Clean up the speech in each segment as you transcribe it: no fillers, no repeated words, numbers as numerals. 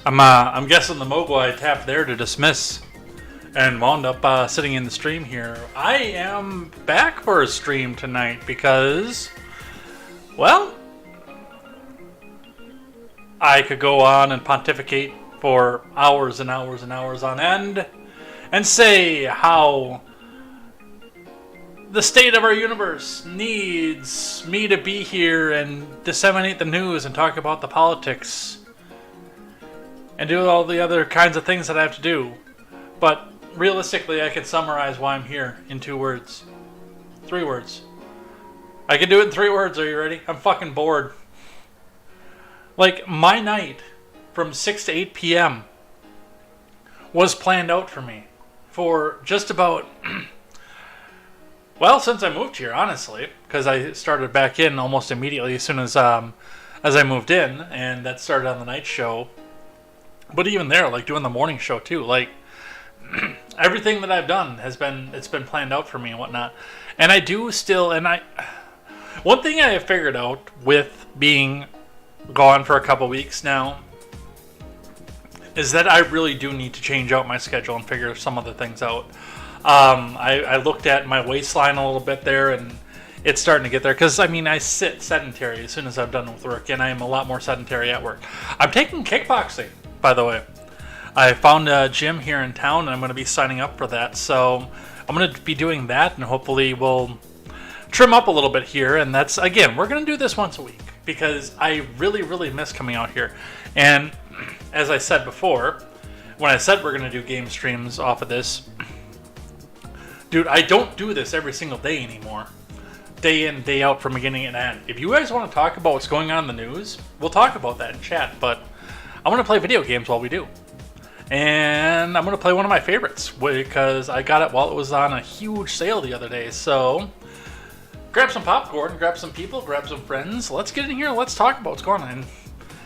I'm guessing the mogul I tapped there to dismiss and wound up sitting in the stream here. I am back for a stream tonight because, well, I could go on and pontificate for hours and hours and hours on end and say how the state of our universe needs me to be here and disseminate the news and talk about the politics and do all the other kinds of things that I have to do. But realistically, I can summarize why I'm here in 2 words. 3 words. I can do it in 3 words. Are you ready? I'm fucking bored. Like, my night from 6 to 8 p.m. was planned out for me for just about, well, since I moved here, honestly, because I started back in almost immediately as soon as I moved in, and that started on the night show. But even there, like doing the morning show too, like everything that I've done it's been planned out for me and whatnot. And I do still, one thing I have figured out with being gone for a couple weeks now is that I really do need to change out my schedule and figure some other things out. I looked at my waistline a little bit there, and it's starting to get there. Because, I mean, I sit sedentary as soon as I'm done with work, and I am a lot more sedentary at work. I'm taking kickboxing, by the way. I found a gym here in town, and I'm going to be signing up for that. So I'm going to be doing that, and hopefully we'll trim up a little bit here. And that's, again, we're going to do this once a week because I really, really miss coming out here. And as I said before, when I said we're going to do game streams off of this, dude, I don't do this every single day anymore. Day in, day out from beginning and end. If you guys want to talk about what's going on in the news, we'll talk about that in chat. But I want to play video games while we do. And I'm going to play one of my favorites because I got it while it was on a huge sale the other day. So grab some popcorn, grab some people, grab some friends. Let's get in here and let's talk about what's going on. And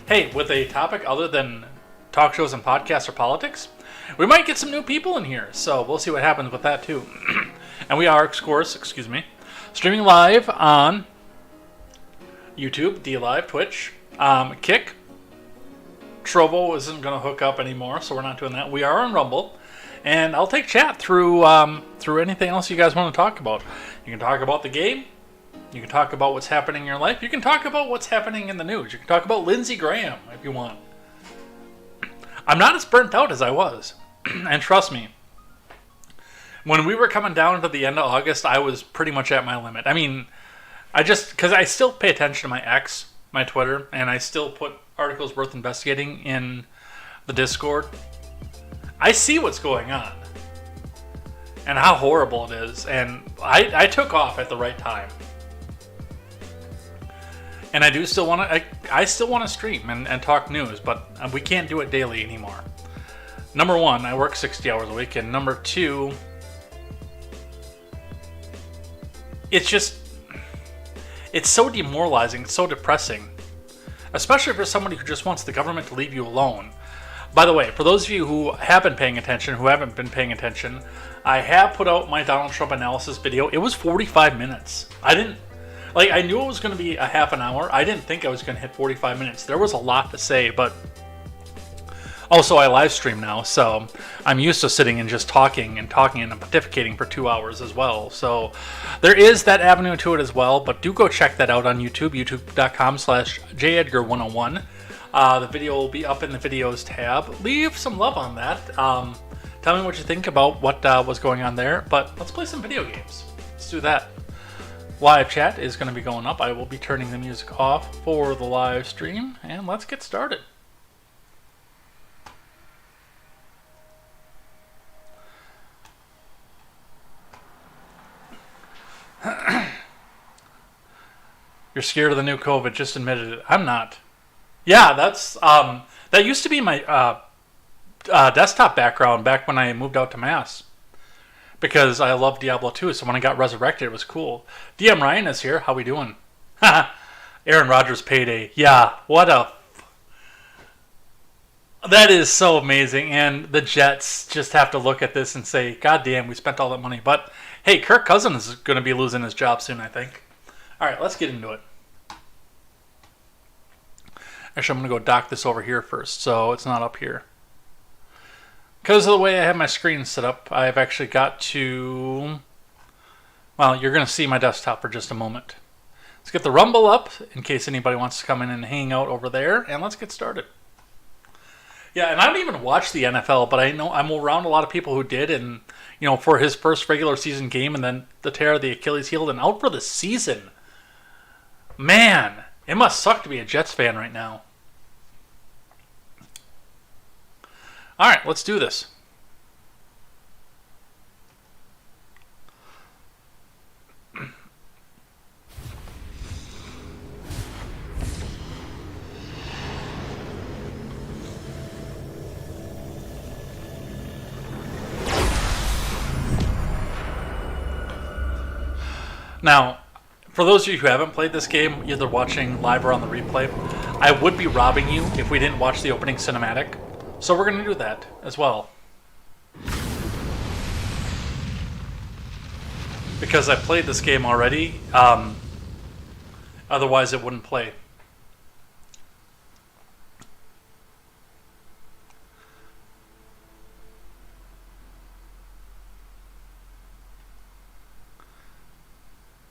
hey, with a topic other than talk shows and podcasts or politics, we might get some new people in here. So we'll see what happens with that too. And we are, of course, streaming live on YouTube, DLive, Twitch, Kick. Trovo isn't going to hook up anymore, so we're not doing that. We are on Rumble, and I'll take chat through anything else you guys want to talk about. You can talk about the game. You can talk about what's happening in your life. You can talk about what's happening in the news. You can talk about Lindsey Graham if you want. I'm not as burnt out as I was, and trust me, when we were coming down to the end of August, I was pretty much at my limit. I mean, because I still pay attention to my X, my Twitter, and I still put articles worth investigating in the Discord. I see what's going on and how horrible it is, and I took off at the right time. And I do still want to. I still want to stream and talk news, but we can't do it daily anymore. Number one, I work 60 hours a week, and number two, it's so demoralizing, it's so depressing. Especially for somebody who just wants the government to leave you alone. By the way, for those of you who have been paying attention, who haven't been paying attention, I have put out my Donald Trump analysis video. It was 45 minutes. I knew it was going to be a half an hour. I didn't think I was going to hit 45 minutes. There was a lot to say, but also I live stream now, so I'm used to sitting and just talking and pontificating for 2 hours as well. So there is that avenue to it as well, but do go check that out on YouTube, youtube.com/JEdgar101. The video will be up in the videos tab. Leave some love on that. Tell me what you think about what was going on there, but let's play some video games. Let's do that. Live chat is going to be going up. I will be turning the music off for the live stream, and let's get started. You're scared of the new COVID, just admitted it. I'm not. Yeah, that's that used to be my desktop background back when I moved out to Mass. Because I love Diablo 2, so when I got resurrected, it was cool. DM Ryan is here. How we doing? Aaron Rodgers payday. Yeah, what a... That is so amazing, and the Jets just have to look at this and say, God damn, we spent all that money. But, hey, Kirk Cousins is going to be losing his job soon, I think. All right, let's get into it. Actually, I'm going to go dock this over here first, so it's not up here. Because of the way I have my screen set up, I've actually got to... Well, you're going to see my desktop for just a moment. Let's get the Rumble up, in case anybody wants to come in and hang out over there, and let's get started. Yeah, and I don't even watch the NFL, but I know I'm around a lot of people who did, and, you know, for his first regular season game, and then the tear of the Achilles heel, and out for the season. Man, it must suck to be a Jets fan right now. All right, let's do this. Now, for those of you who haven't played this game, either watching live or on the replay, I would be robbing you if we didn't watch the opening cinematic. So we're going to do that as well. Because I played this game already, otherwise it wouldn't play.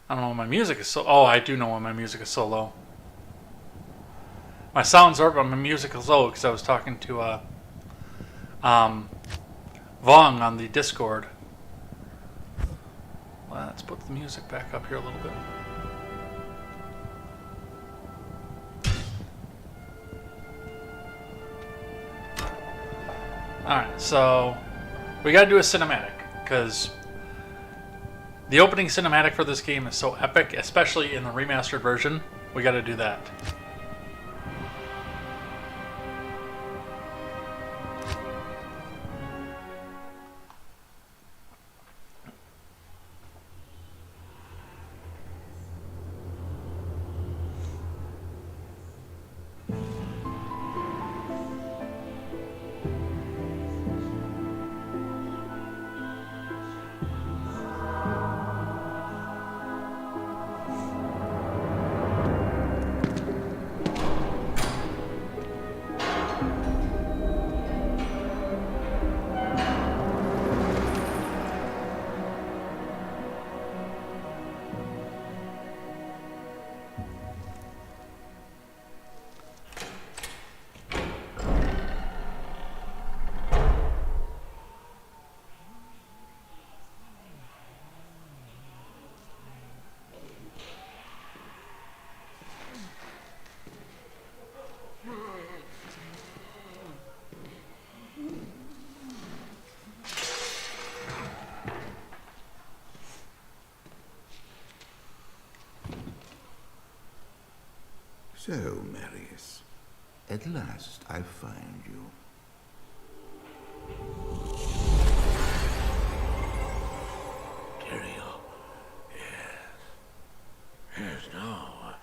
I don't know why my music is so... Oh, I do know why my music is so low. My sounds are, but my music is low because I was talking to Vong on the Discord. Let's put the music back up here a little bit. Alright, so we gotta do a cinematic because the opening cinematic for this game is so epic, especially in the remastered version. We gotta do that. So, Marius, at last I find you. Tyrael, yes. Yes, now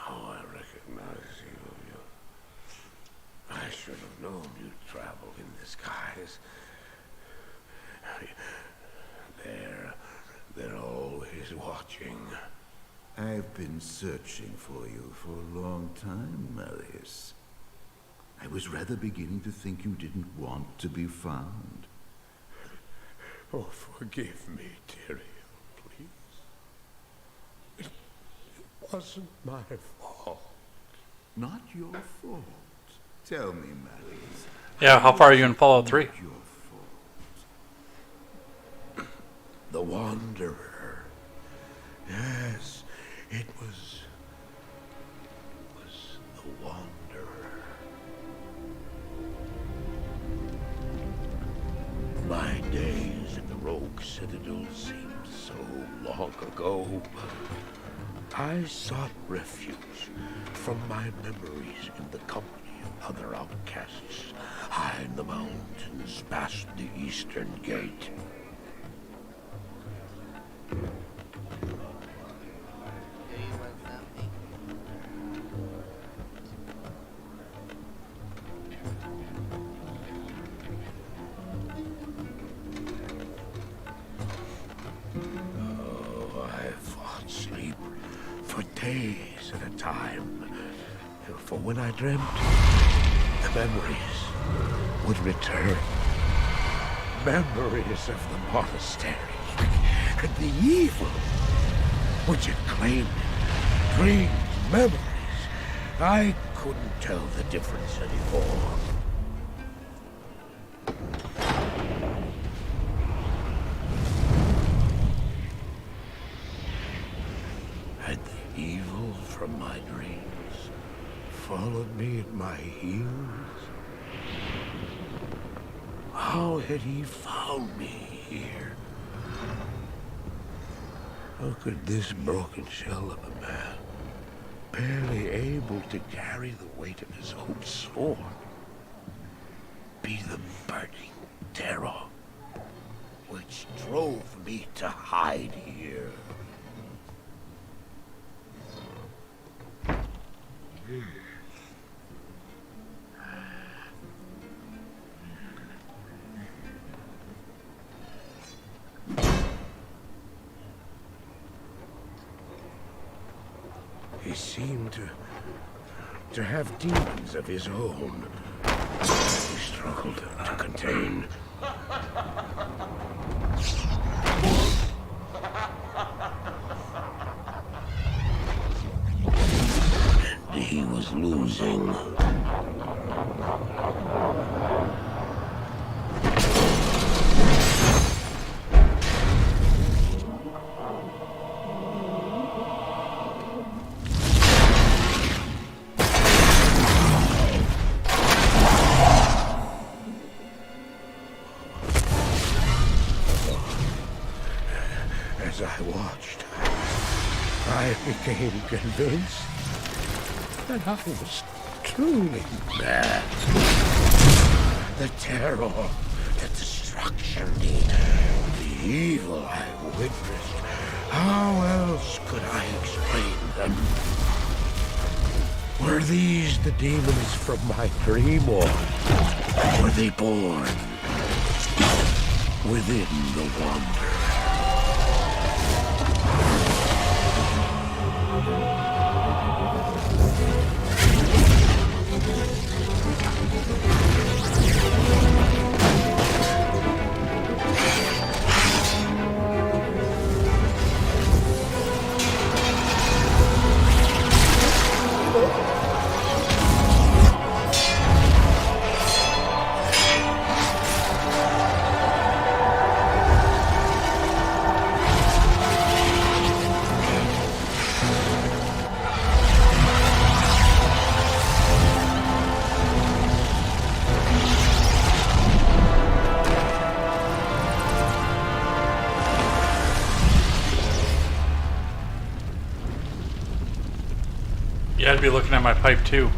I recognize you. I should have known you'd travel in the skies. They're always watching. I've been searching for you for a long time, Marius. I was rather beginning to think you didn't want to be found. Oh, forgive me, Tyrael, please. It wasn't my fault. Not your fault. Tell me, Marius. Yeah, how far are you in Fallout 3? Not your fault. The Wanderer. Yes, it was the Wanderer. My days in the Rogue Citadel seemed so long ago. I sought refuge from my memories in the company of other outcasts, high in the mountains past the Eastern Gate. Oh, I fought sleep for days at a time. For when I dreamt, the memories would return. Memories of the monastery and the evil which had claimed dreams, memories. I couldn't tell the difference anymore. Had the evil from my dreams followed me at my heels? How had he found me here? How could this broken shell of a man, barely able to carry the weight of his own sword, be the burning terror which drove me to hide here? He seemed to have demons of his own. He struggled to contain. And he was losing. As I watched, I became convinced that I was truly mad. The terror, the destruction, the evil I witnessed. How else could I explain them? Were these the demons from my dream, or were they born within the wonder? Yeah, I'd be looking at my pipe too.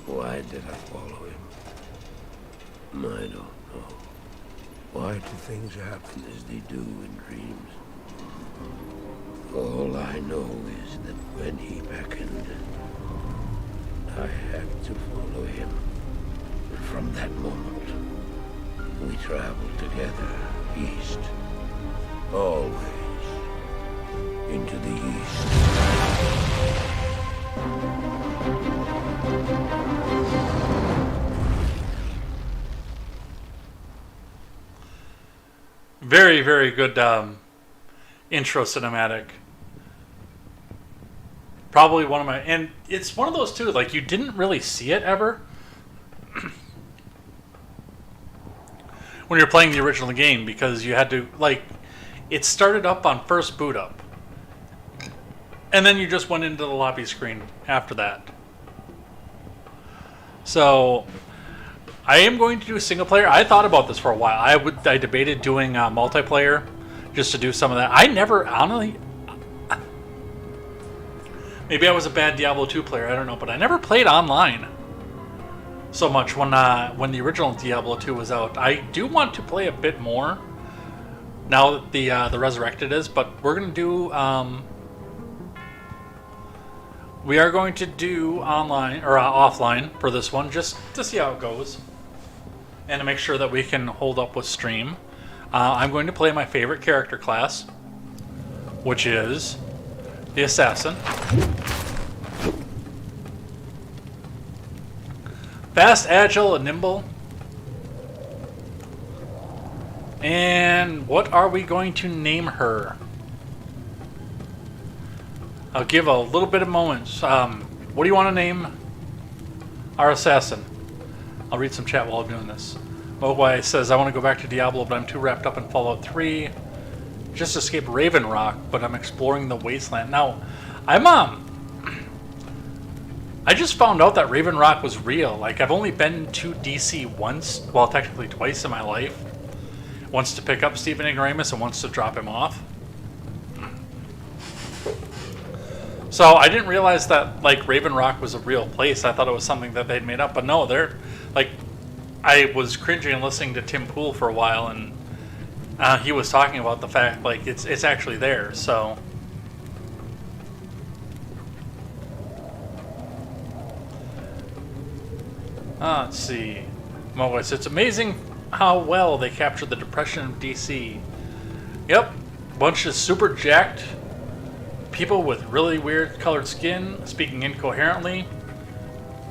Why did I follow him? I don't know. Why do things happen as they do in dreams? All I know is that when he beckoned, I had to follow him. And from that moment, we traveled together, east. Always into the east. Very, very good intro cinematic. Probably one of my... And it's one of those, too, like, you didn't really see it ever. When you're playing the original game, because you had to, like... It started up on first boot up. And then you just went into the lobby screen after that. So... I am going to do single player. I thought about this for a while. I debated doing multiplayer just to do some of that. I never, honestly, maybe I was a bad Diablo 2 player. I don't know, but I never played online so much when the original Diablo 2 was out. I do want to play a bit more, now that the Resurrected is, but we're gonna do we are going to do online or offline for this one, just to see how it goes, and to make sure that we can hold up with stream. I'm going to play my favorite character class, which is the Assassin. Fast, agile, and nimble. And what are we going to name her? I'll give a little bit of moments. What do you want to name our assassin? I'll read some chat while I'm doing this. Mogwai says, I want to go back to Diablo, but I'm too wrapped up in Fallout 3. Just escaped Raven Rock, but I'm exploring the wasteland. Now, I just found out that Raven Rock was real. Like, I've only been to DC once, well, technically twice in my life. Once to pick up Stephen Ignoramus and once to drop him off. So I didn't realize that, like, Raven Rock was a real place. I thought it was something that they'd made up, but no, they're, like, I was cringing and listening to Tim Pool for a while, and he was talking about the fact, like, it's actually there, so. Let's see. Mois, it's amazing how well they captured the depression of DC. Yep, bunch of super jacked people with really weird colored skin, speaking incoherently.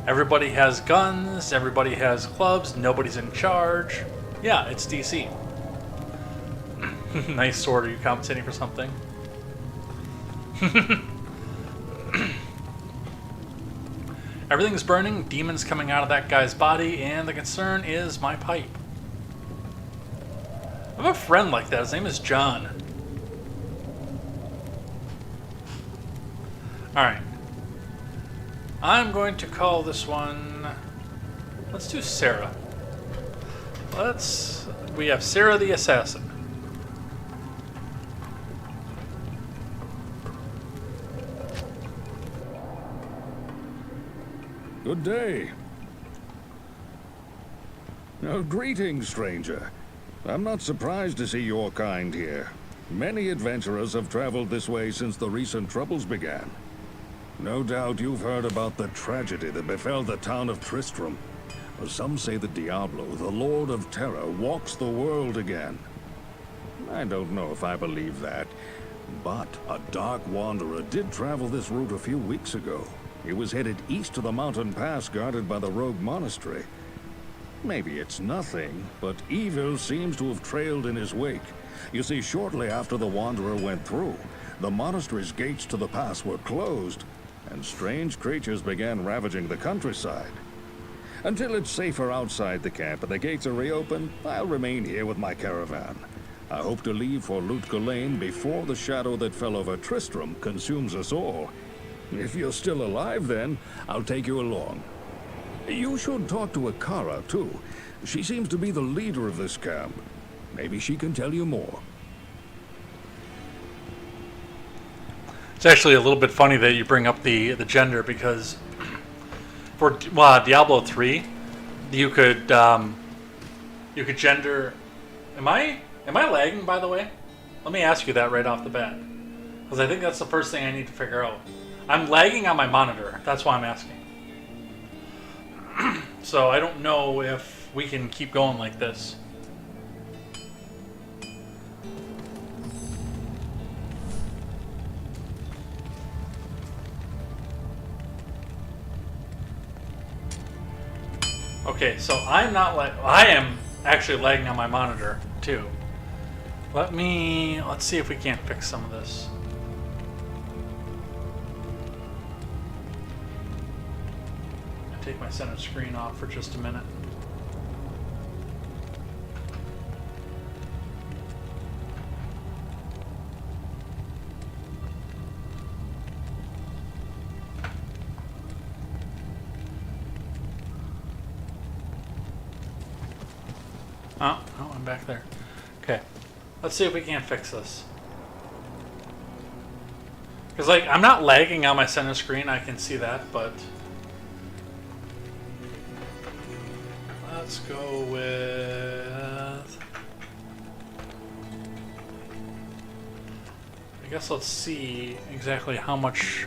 Everybody has guns, everybody has clubs, nobody's in charge. Yeah, it's DC. Nice sword, are you compensating for something? Everything's burning, demons coming out of that guy's body, and the concern is my pipe. I have a friend like that, his name is John. Alright. I'm going to call this one... Let's do Sarah. We have Sarah the Assassin. Good day. Oh, greetings, stranger. I'm not surprised to see your kind here. Many adventurers have traveled this way since the recent troubles began. No doubt you've heard about the tragedy that befell the town of Tristram. Some say that Diablo, the Lord of Terror, walks the world again. I don't know if I believe that, but a dark wanderer did travel this route a few weeks ago. He was headed east to the mountain pass guarded by the rogue monastery. Maybe it's nothing, but evil seems to have trailed in his wake. You see, shortly after the wanderer went through, the monastery's gates to the pass were closed, and strange creatures began ravaging the countryside. Until it's safer outside the camp and the gates are reopened, I'll remain here with my caravan. I hope to leave for Lutka Lane before the shadow that fell over Tristram consumes us all. If you're still alive then, I'll take you along. You should talk to Akara, too. She seems to be the leader of this camp. Maybe she can tell you more. It's actually a little bit funny that you bring up the gender, because for Diablo 3, you could gender. Am I lagging, by the way? Let me ask you that right off the bat, because I think that's the first thing I need to figure out. I'm lagging on my monitor. That's why I'm asking. So I don't know if we can keep going like this. Okay, so I am actually lagging on my monitor too. Let's see if we can't fix some of this. Take my center screen off for just a minute. Oh, I'm back there. Okay. Let's see if we can't fix this. Because, like, I'm not lagging on my center screen, I can see that, but... Let's go with... I guess let's see exactly how much.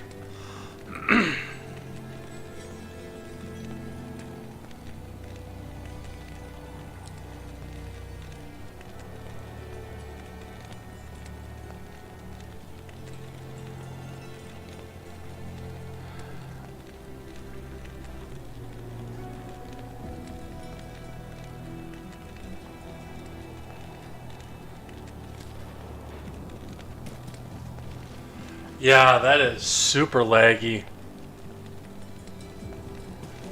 Yeah, that is super laggy.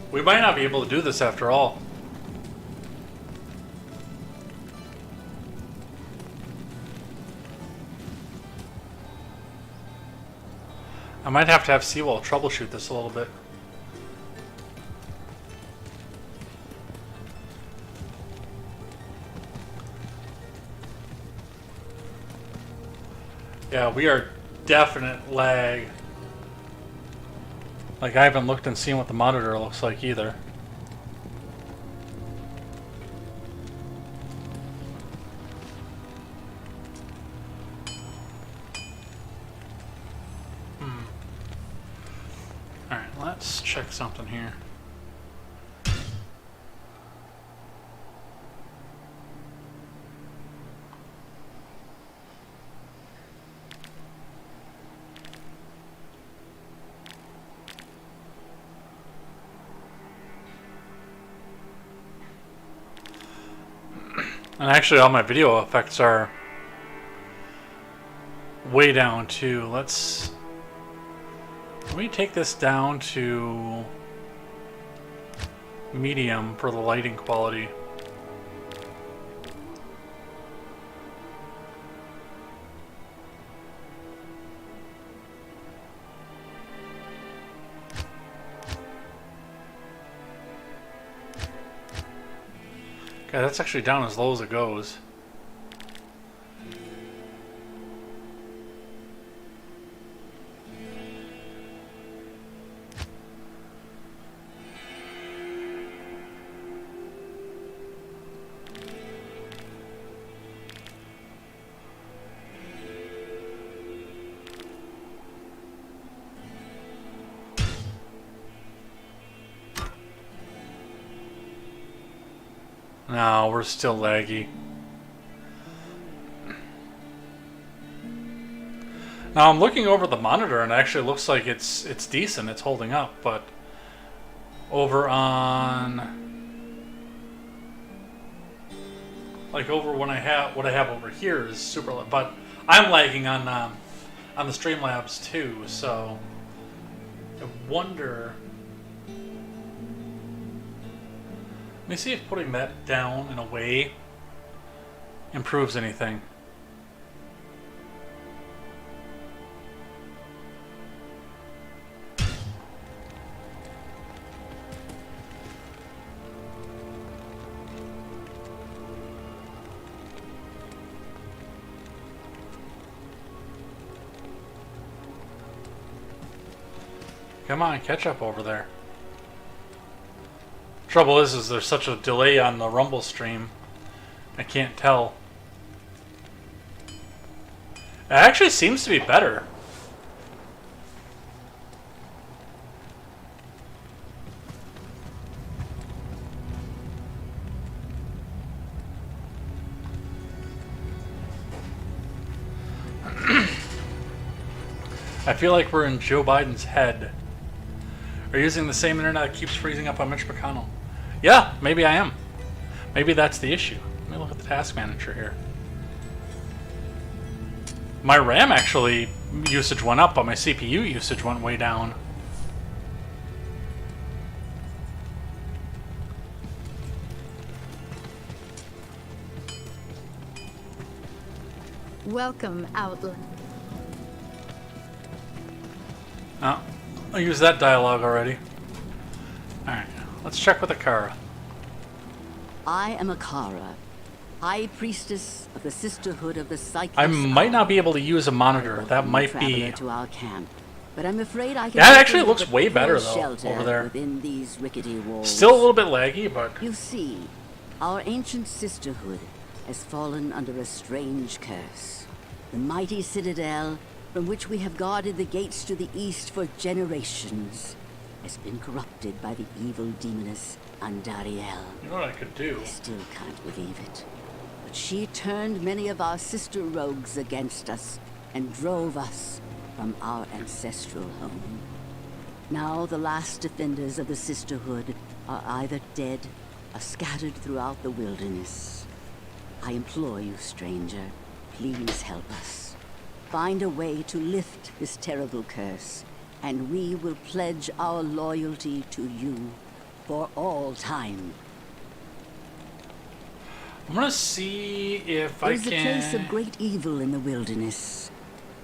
We might not be able to do this after all. I might have to have Seawall troubleshoot this a little bit. Yeah, we are definite lag. Like, I haven't looked and seen what the monitor looks like either. Alright, let's check something here. And actually all my video effects are way down too. Let me take this down to medium for the lighting quality. Okay, that's actually down as low as it goes. No, we're still laggy. Now I'm looking over the monitor and it actually looks like it's decent, it's holding up, but over on like over when I have what I have over here is super, but I'm lagging on the Streamlabs too, so I wonder. Let me see if putting that down in a way improves anything. Come on, catch up over there. Trouble is there's such a delay on the Rumble stream. I can't tell. It actually seems to be better. I feel like we're in Joe Biden's head. Are you using the same internet that keeps freezing up on Mitch McConnell? Yeah, maybe I am. Maybe that's the issue. Let me look at the task manager here. My RAM actually usage went up, but my CPU usage went way down. Welcome, Outland. Oh, I used that dialogue already. Alright, let's check with Akara. I am Akara, High Priestess of the Sisterhood of the Cyclops. I might not be able to use a monitor. That might be... to our camp, but I'm afraid I can. That actually looks way better though over there. Within these rickety walls. Still a little bit laggy, but You see, our ancient sisterhood has fallen under a strange curse. The mighty citadel from which we have guarded the gates to the east for generations, has been corrupted by the evil demoness Andariel. You know what I could do? I still can't believe it. But she turned many of our sister rogues against us and drove us from our ancestral home. Now the last defenders of the sisterhood are either dead or scattered throughout the wilderness. I implore you, stranger, please help us. Find a way to lift this terrible curse, and we will pledge our loyalty to you for all time. I'm gonna see if I There's can... a place of great evil in the wilderness.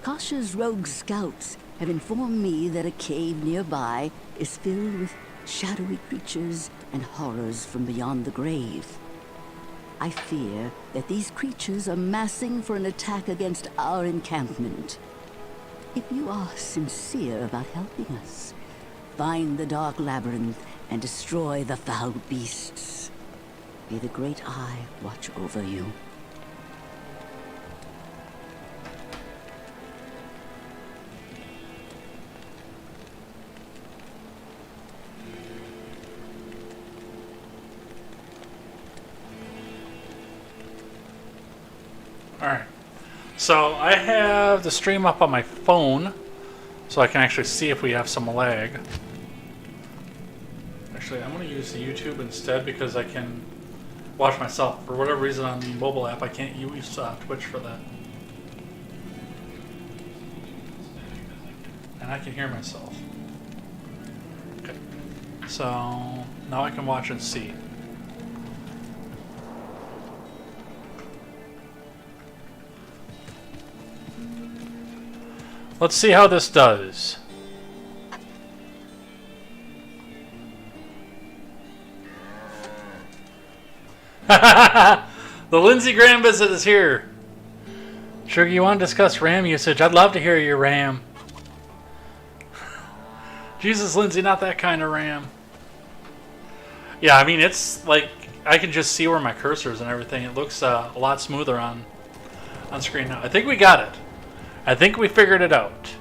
Kasha's rogue scouts have informed me that a cave nearby is filled with shadowy creatures and horrors from beyond the grave. I fear that these creatures are massing for an attack against our encampment. If you are sincere about helping us, find the dark labyrinth and destroy the foul beasts. May the Great Eye watch over you. Alright. So I have the stream up on my phone, so I can actually see if we have some lag. Actually, I'm going to use the YouTube instead because I can watch myself. For whatever reason on the mobile app, I can't use Twitch for that. And I can hear myself. Okay. So now I can watch and see. Let's see how this does. The Lindsey Graham visit is here. Sugar, you want to discuss RAM usage? I'd love to hear your RAM. Jesus, Lindsay, not that kind of RAM. Yeah, I mean, it's like, I can just see where my cursor is and everything. It looks a lot smoother on screen now. I think we got it. I think we figured it out.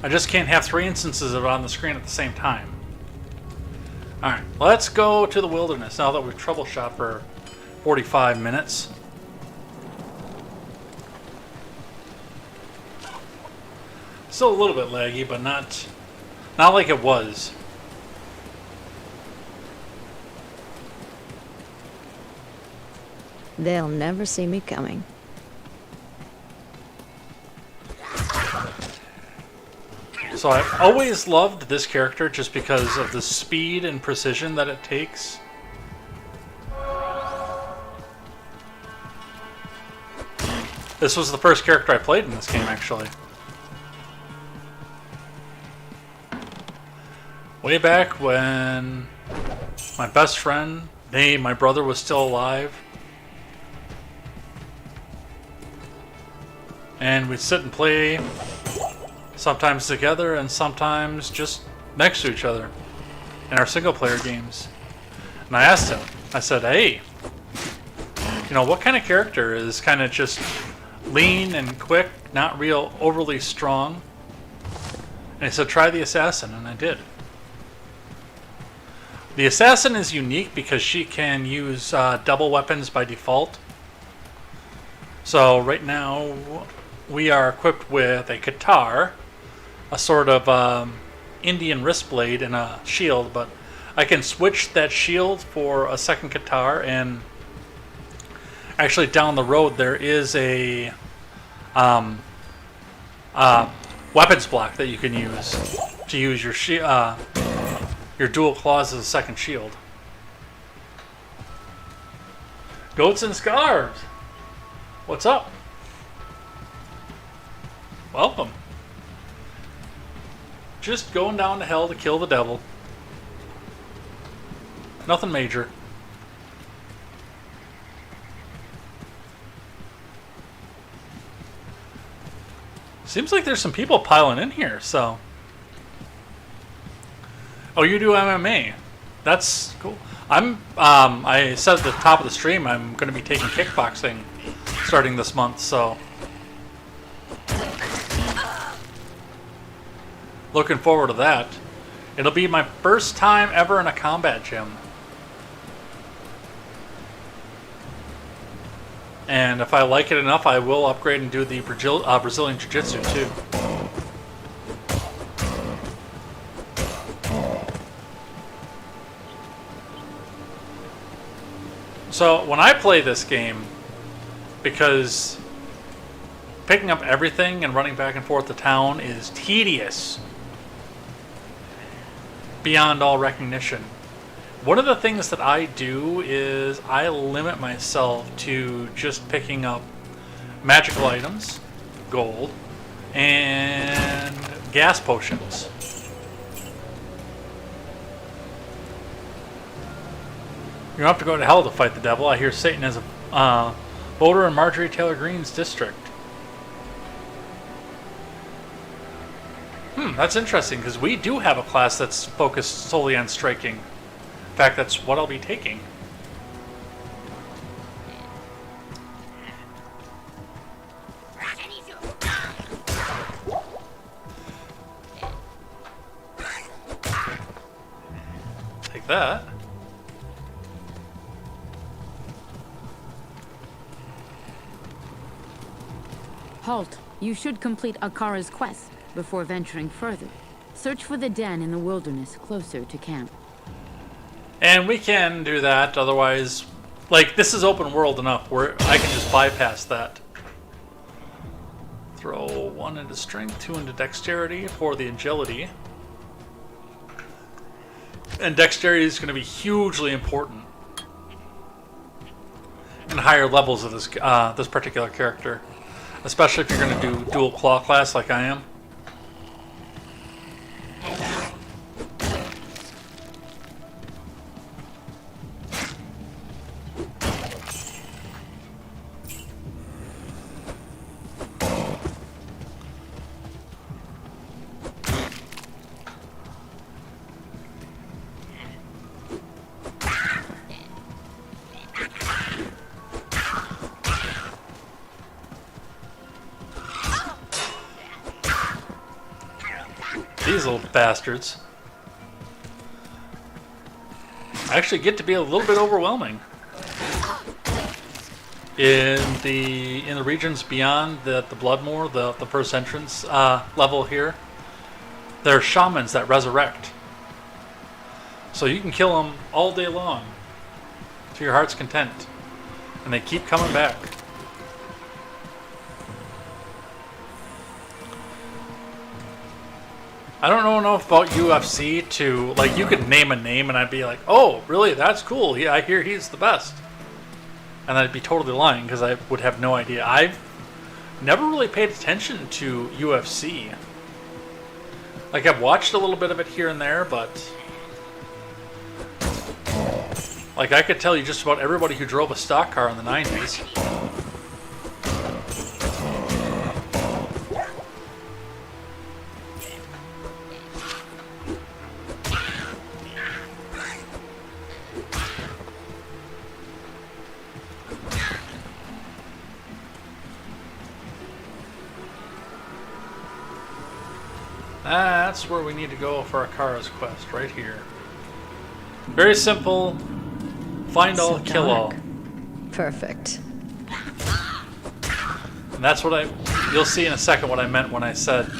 I just can't have 3 instances of it on the screen at the same time. Alright, let's go to the wilderness now that we've troubleshot for 45 minutes. Still a little bit laggy, but not like it was. They'll never see me coming. So I've always loved this character just because of the speed and precision that it takes. This was the first character I played in this game, actually. Way back when my best friend, my brother, was still alive. And we'd sit and play, sometimes together and sometimes just next to each other in our single player games. And I asked him, I said, hey, you know, what kind of character is kind of just lean and quick, not real overly strong? And he said, try the assassin, and I did. The assassin is unique because she can use double weapons by default. So right now we are equipped with a guitar, a sort of Indian wrist blade, and a shield, but I can switch that shield for a second guitar, and actually down the road there is a weapons block that you can use to use your dual claws as a second shield. Goats and scarves! What's up? Welcome. Just going down to hell to kill the devil. Nothing major. Seems like there's some people piling in here, so. Oh, you do MMA. That's cool. I said at the top of the stream I'm going to be taking kickboxing starting this month, so looking forward to that. It'll be my first time ever in a combat gym. And if I like it enough, I will upgrade and do the Brazilian Jiu-Jitsu too. So when I play this game, because picking up everything and running back and forth to town is tedious beyond all recognition. One of the things that I do is I limit myself to just picking up magical items, gold, and gas potions. You don't have to go to hell to fight the devil. I hear Satan is a voter in Marjorie Taylor Greene's district. That's interesting, because we do have a class that's focused solely on striking. In fact, that's what I'll be taking. Take that. Halt. You should complete Akara's quest before venturing further. Search for the den in the wilderness closer to camp. And we can do that, otherwise, like, this is open world enough where I can just bypass that. Throw 1 into strength, 2 into dexterity for the agility. And dexterity is going to be hugely important in higher levels of this this particular character. Especially if you're going to do dual claw class like I am. These little bastards actually get to be a little bit overwhelming in the regions beyond the Bloodmoor, the first entrance level here. There are shamans that resurrect, so you can kill them all day long to your heart's content, and they keep coming back. I don't know enough about UFC to, like, you could name a name and I'd be like, oh, really? That's cool. Yeah, I hear he's the best. And I'd be totally lying because I would have no idea. I've never really paid attention to UFC. Like, I've watched a little bit of it here and there, but like, I could tell you just about everybody who drove a stock car in the 90s. That's where we need to go for Akara's quest, right here. Very simple. Find all, kill all. Perfect. And that's what you'll see in a second what I meant when I said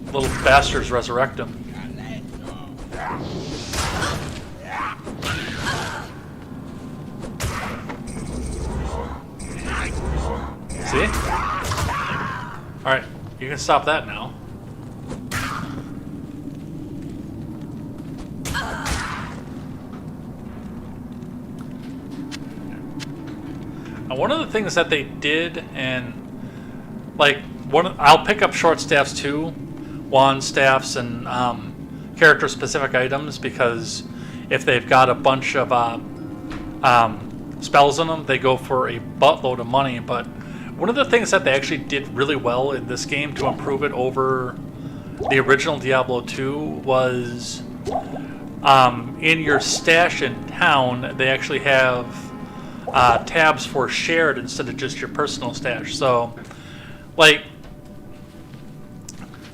little bastards resurrect him. See? Alright, you can stop that now. One of the things that they did, and like I'll pick up short staffs too, wand staffs, and character-specific items, because if they've got a bunch of spells in them, they go for a buttload of money. But one of the things that they actually did really well in this game to improve it over the original Diablo 2 was in your stash in town, they actually have tabs for shared instead of just your personal stash. So, like,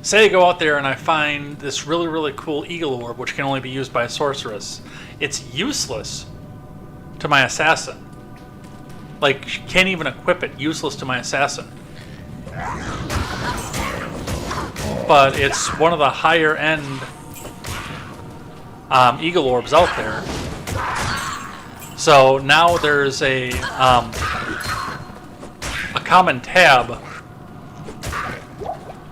say I go out there and I find this really, really cool eagle orb, which can only be used by a sorceress. It's useless to my assassin. Like, she can't even equip it. Useless to my assassin. But it's one of the higher end eagle orbs out there. So now there's a common tab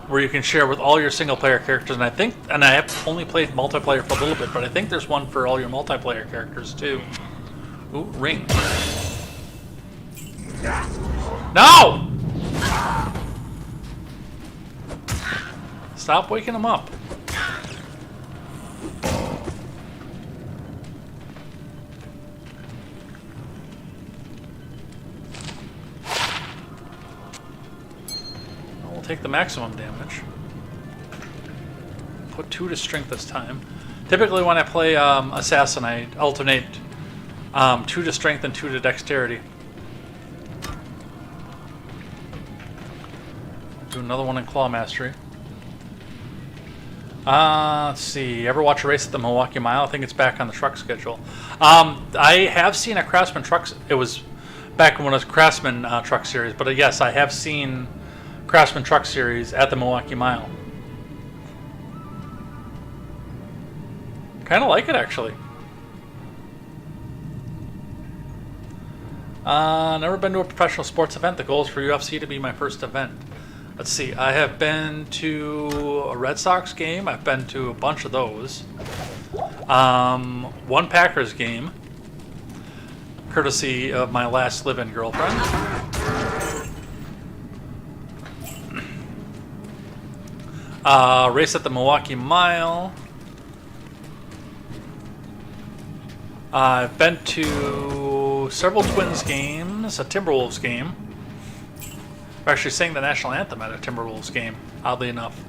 where you can share with all your single player characters, and I have only played multiplayer for a little bit, but I think there's one for all your multiplayer characters too. Ooh, ring. No! Stop waking him up. We'll take the maximum damage. Put 2 to strength this time. Typically when I play Assassin, I alternate 2 to strength and 2 to dexterity. Do another one in Claw Mastery. Let's see. Ever watch a race at the Milwaukee Mile? I think it's back on the truck schedule. I have seen a Craftsman truck. It was back when it was Craftsman truck series. But yes, I have seen Craftsman truck series at the Milwaukee Mile. Kind of like it, actually. Never been to a professional sports event. The goal is for UFC to be my first event. Let's see. I have been to a Red Sox game. I've been to a bunch of those. One Packers game, courtesy of my last live-in girlfriend. Race at the Milwaukee Mile. I've been to several Twins games, a Timberwolves game. I actually sang the national anthem at a Timberwolves game, oddly enough.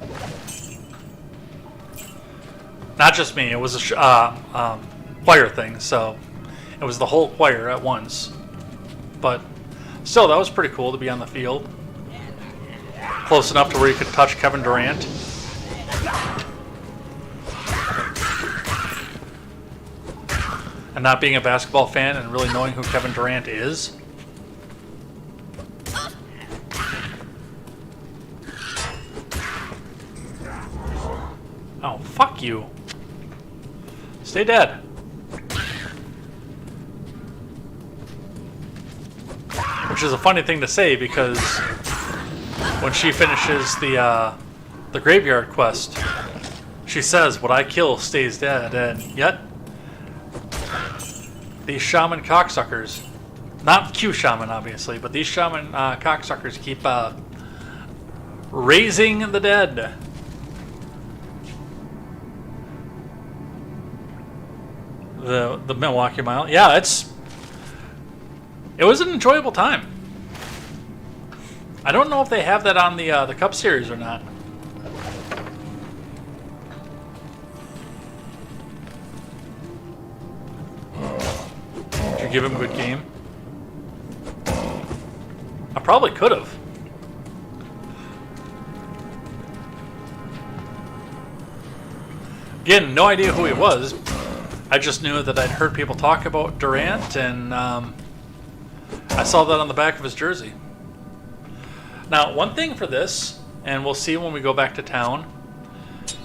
Not just me, it was a choir thing, so it was the whole choir at once. But still, that was pretty cool to be on the field. Close enough to where you could touch Kevin Durant. And not being a basketball fan and really knowing who Kevin Durant is. Oh, fuck you. Stay dead. Which is a funny thing to say because when she finishes the graveyard quest, she says, "What I kill stays dead," and yet these shaman cocksuckers, not Q shaman obviously, but these shaman cocksuckers keep raising the dead. The Milwaukee Mile, yeah, it was an enjoyable time. I don't know if they have that on the Cup Series or not. Did you give him a good game? I probably could have. Again, no idea who he was. I just knew that I'd heard people talk about Durant, and I saw that on the back of his jersey. Now, one thing for this, and we'll see when we go back to town,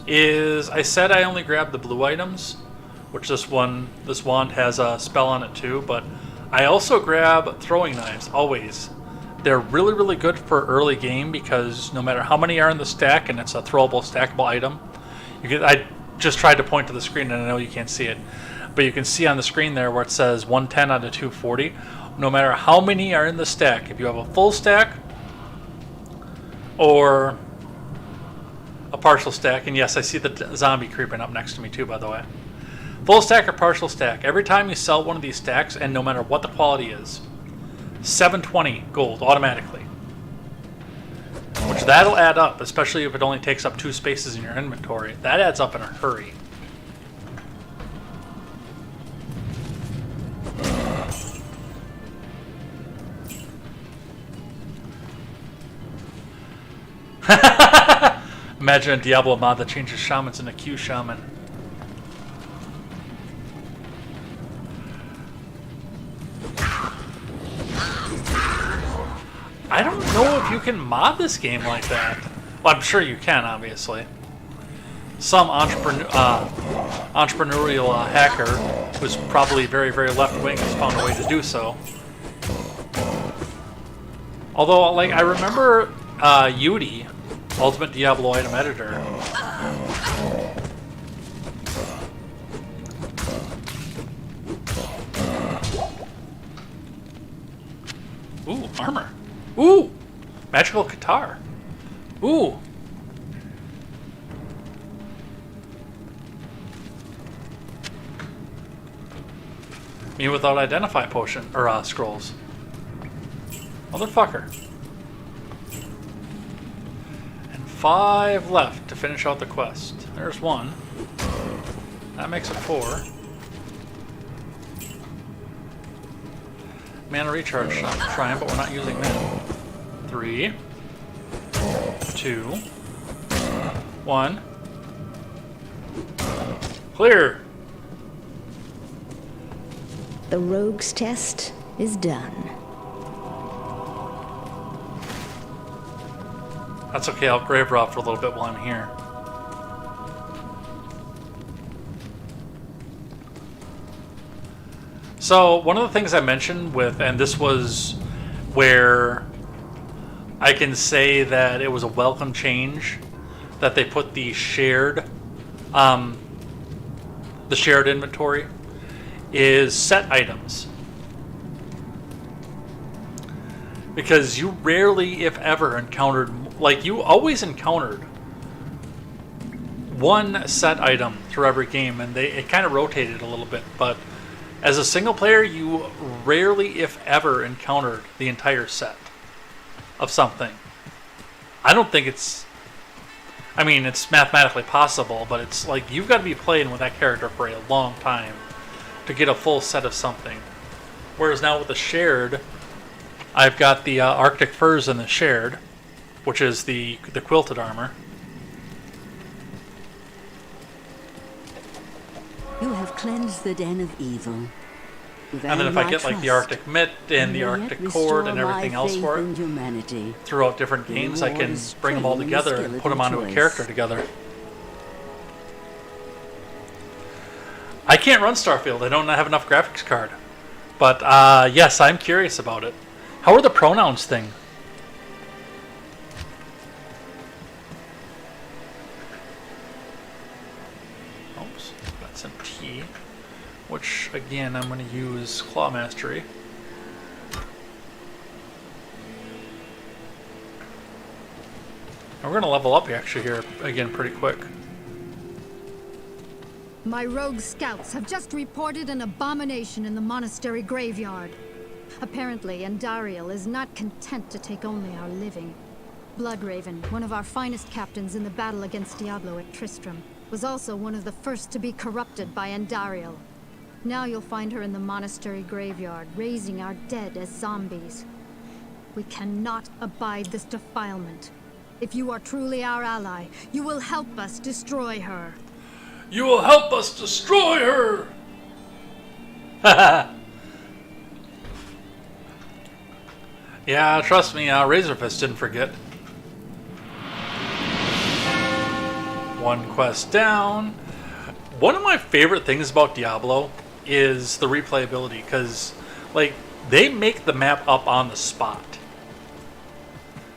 is I said I only grabbed the blue items, which this wand has a spell on it too, but I also grab throwing knives, always. They're really, really good for early game because no matter how many are in the stack, and it's a throwable, stackable item, I just tried to point to the screen, and I know you can't see it, but you can see on the screen there where it says 110 out of 240. No matter how many are in the stack, if you have a full stack or a partial stack, and yes, I see the zombie creeping up next to me too, by the way. Full stack or partial stack, every time you sell one of these stacks, and no matter what the quality is, 720 gold automatically. Which that'll add up, especially if it only takes up 2 spaces in your inventory. That adds up in a hurry. Imagine a Diablo mod that changes shamans into Q shaman. I don't know if you can mod this game like that. Well, I'm sure you can, obviously. Some entrepreneurial hacker who's probably very, very left-wing has found a way to do so. Although, like, I remember Yudi, Ultimate Diablo Item Editor. Ooh, armor. Ooh! Magical guitar. Ooh! Me without identify potion, or scrolls. Motherfucker. And 5 left to finish out the quest. There's 1. That makes it 4. Mana recharge shrine, but we're not using that. 3, 2, 1. Clear. The rogue's test is done. That's okay, I'll grave rob for a little bit while I'm here. So, one of the things I mentioned with, and this was where I can say that it was a welcome change, that they put the shared inventory, is set items. Because you rarely, if ever, encountered, like, you always encountered one set item through every game, and it kind of rotated a little bit, but as a single player, you rarely, if ever, encountered the entire set of something. I don't think it's, I mean, it's mathematically possible, but it's like, you've got to be playing with that character for a long time to get a full set of something. Whereas now with the shared, I've got the Arctic Furs in the shared, which is the quilted armor. You have cleansed the den of evil. And then if I get like the Arctic Mitt and the Arctic Cord and everything else for it, throughout different games, I can bring them all together and put them onto a character together. I can't run Starfield. I don't have enough graphics card. But yes, I'm curious about it. How are the pronouns thing? Oops, that's a T. Which, again, I'm going to use Claw Mastery. And we're going to level up actually here, again, pretty quick. My rogue scouts have just reported an abomination in the monastery graveyard. Apparently, Andariel is not content to take only our living. Bloodraven, one of our finest captains in the battle against Diablo at Tristram, was also one of the first to be corrupted by Andariel. Now you'll find her in the monastery graveyard, raising our dead as zombies. We cannot abide this defilement. If you are truly our ally, you will help us destroy her. You will help us destroy her! Haha. Yeah, trust me, Razorfist didn't forget. 1 quest down. One of my favorite things about Diablo is the replayability, because like they make the map up on the spot,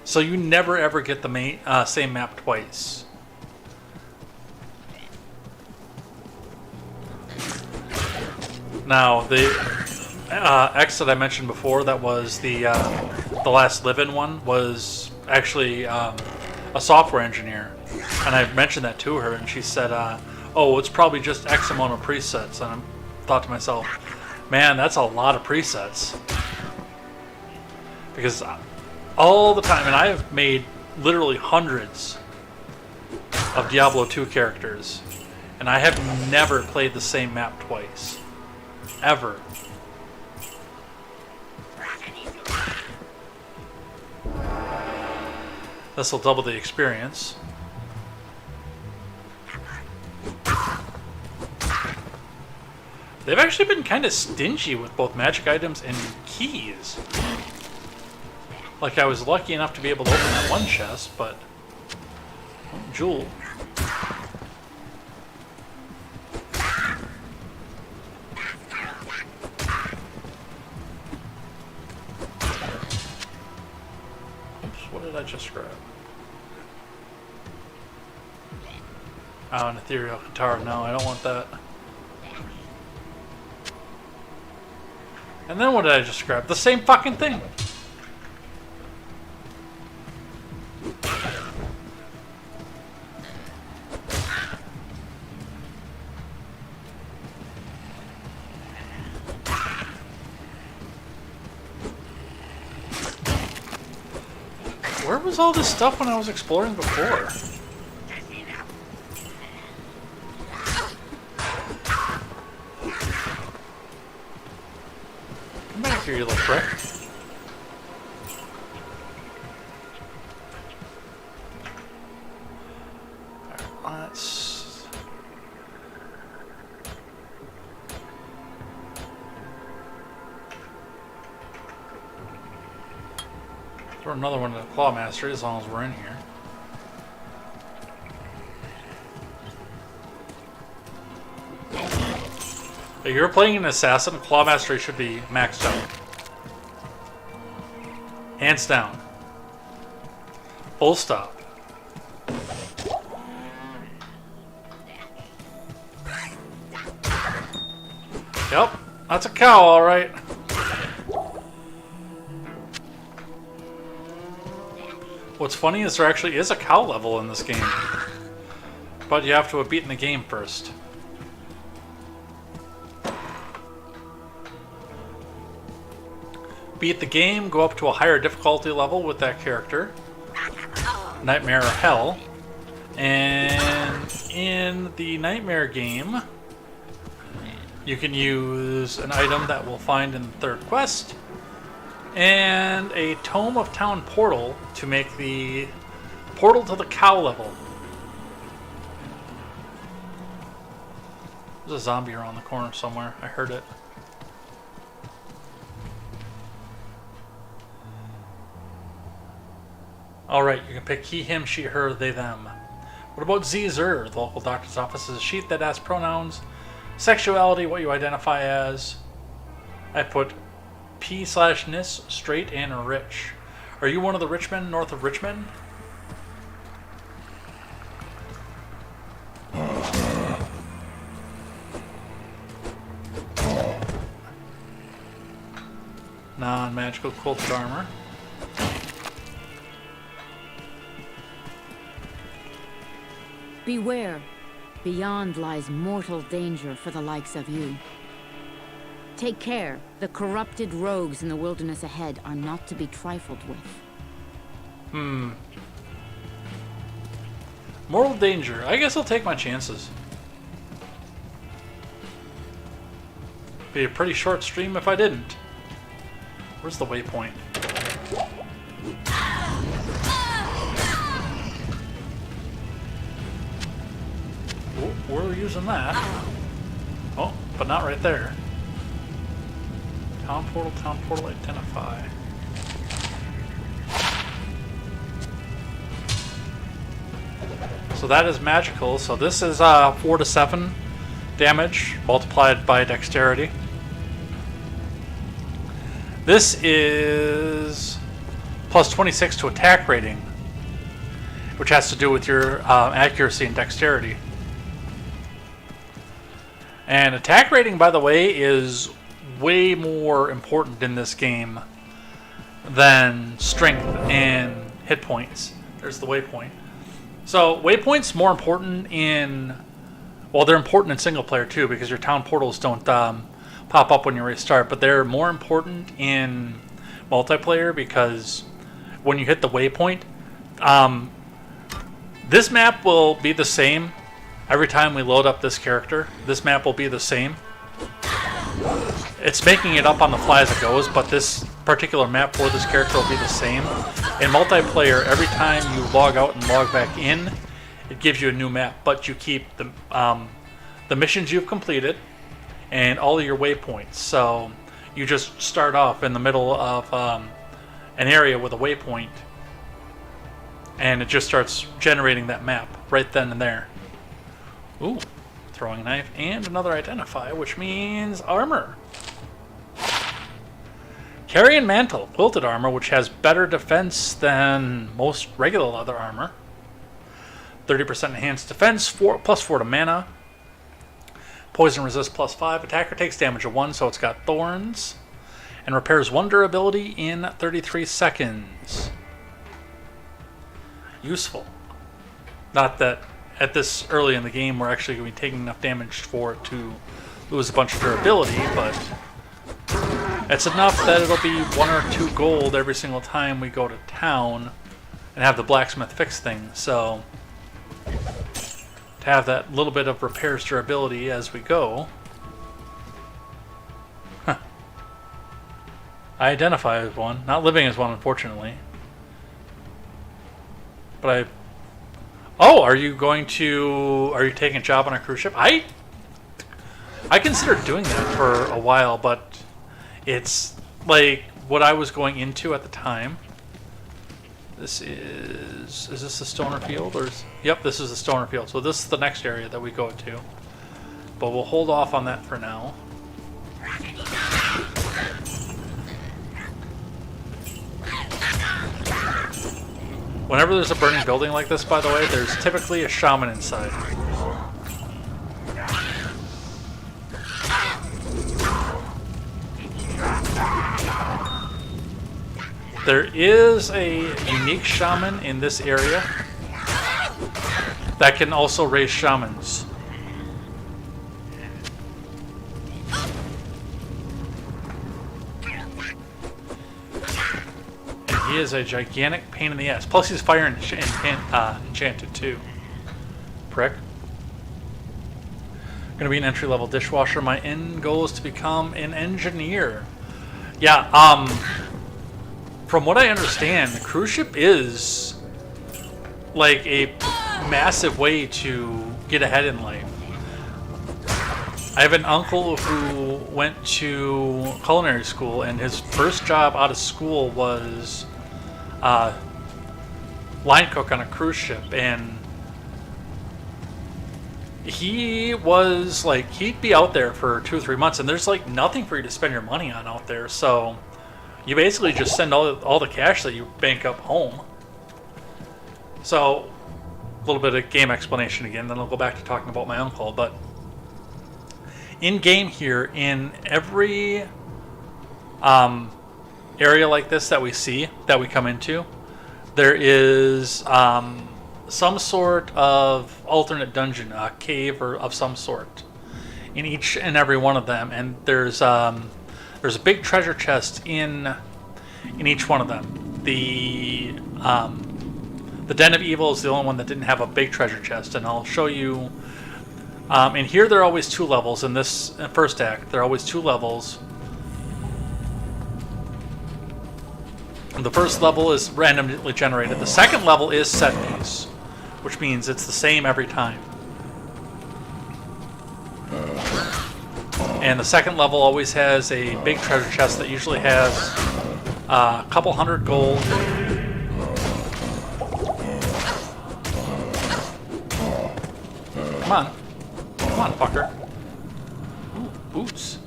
so you never ever get the same map twice. Now the X that I mentioned before, that was the last live-in one, was actually a software engineer, and I mentioned that to her, and she said, "Oh, it's probably just X amount of presets." And I thought to myself, "Man, that's a lot of presets." Because all the time, and I have made literally hundreds of Diablo 2 characters, and I have never played the same map twice, ever. This will double the experience. They've actually been kind of stingy with both magic items and keys. Like, I was lucky enough to be able to open that one chest, but... Oh, jewel. Oops, what did I just grab? Oh, an ethereal guitar. No, I don't want that. And then what did I just grab? The same fucking thing! Where was all this stuff when I was exploring before? Come back here, you little prick. Alright, let's... throw another one to the Claw Mastery as long as we're in here. If you're playing an assassin, Claw Mastery should be maxed out. Hands down. Full stop. Yep, that's a cow, alright. What's funny is there actually is a cow level in this game. But you have to have beaten the game first. Beat the game, go up to a higher difficulty level with that character. Nightmare or Hell. And in the Nightmare game, you can use an item that we'll find in the third quest and a Tome of Town portal to make the portal to the cow level. There's a zombie around the corner somewhere. I heard it. Alright, you can pick he, him, she, her, they, them. What about Z-Zer? The local doctor's office is a sheet that asks pronouns, sexuality, what you identify as. I put P/nis, straight, and rich. Are you one of the rich men north of Richmond? Non-magical quilted armor. Beware. Beyond lies mortal danger for the likes of you. Take care. The corrupted rogues in the wilderness ahead are not to be trifled with. Mortal danger. I guess I'll take my chances. Be a pretty short stream if I didn't. Where's the waypoint? Oh, we're using that. Oh, but not right there. Town portal, identify. So that is magical. So this is 4 to 7 damage multiplied by dexterity. This is plus 26 to attack rating, which has to do with your accuracy and dexterity. And attack rating, by the way, is way more important in this game than strength and hit points. There's the waypoint. So waypoints more important in, well, they're important in single player too, because your town portals don't pop up when you restart, but they're more important in multiplayer because when you hit the waypoint, this map will be the same every time we load up this character. This map will be the same. It's making it up on the fly as it goes, but this particular map for this character will be the same. In multiplayer, every time you log out and log back in, it gives you a new map, but you keep the missions you've completed, and all of your waypoints. So you just start off in the middle of an area with a waypoint, and it just starts generating that map right then and there. Ooh, throwing knife and another identify, which means armor. Carrion mantle, quilted armor, which has better defense than most regular leather armor. 30% enhanced defense, +4 to mana. Poison resist +5. Attacker takes damage of 1, so it's got thorns. And repairs 1 durability in 33 seconds. Useful. Not that at this early in the game we're actually going to be taking enough damage for it to lose a bunch of durability, but it's enough that it'll be 1 or 2 gold every single time we go to town and have the blacksmith fix things. So to have that little bit of repairs durability as we go. Huh. I identify as one, not living as one, unfortunately. But oh, are you taking a job on a cruise ship? I considered doing that for a while, but it's like what I was going into at the time. This is this the Stoner Field? Yep, this is the Stoner Field. So this is the next area that we go to. But we'll hold off on that for now. Whenever there's a burning building like this, by the way, there's typically a shaman inside. There is a unique shaman in this area that can also raise shamans. And he is a gigantic pain in the ass. Plus he's fire enchanted too. Prick. Gonna be an entry-level dishwasher. My end goal is to become an engineer. Yeah, from what I understand, the cruise ship is like a massive way to get ahead in life. I have an uncle who went to culinary school, and his first job out of school was line cook on a cruise ship, and he was like, he'd be out there for 2 or 3 months, and there's like nothing for you to spend your money on out there, so you basically just send all the cash that you bank up home. So, a little bit of game explanation again, then I'll go back to talking about my uncle. But in game here, in every area like this that we see, that we come into, there is some sort of alternate dungeon, a cave or of some sort, in each and every one of them. And there's a big treasure chest in each one of them. The Den of Evil is the only one that didn't have a big treasure chest, and I'll show you. And here there are always 2 levels. In this first act, there are always 2 levels. The first level is randomly generated. The second level is set piece, which means it's the same every time. And the second level always has a big treasure chest that usually has a couple 100 gold. Come on. Come on, fucker. Ooh, boots.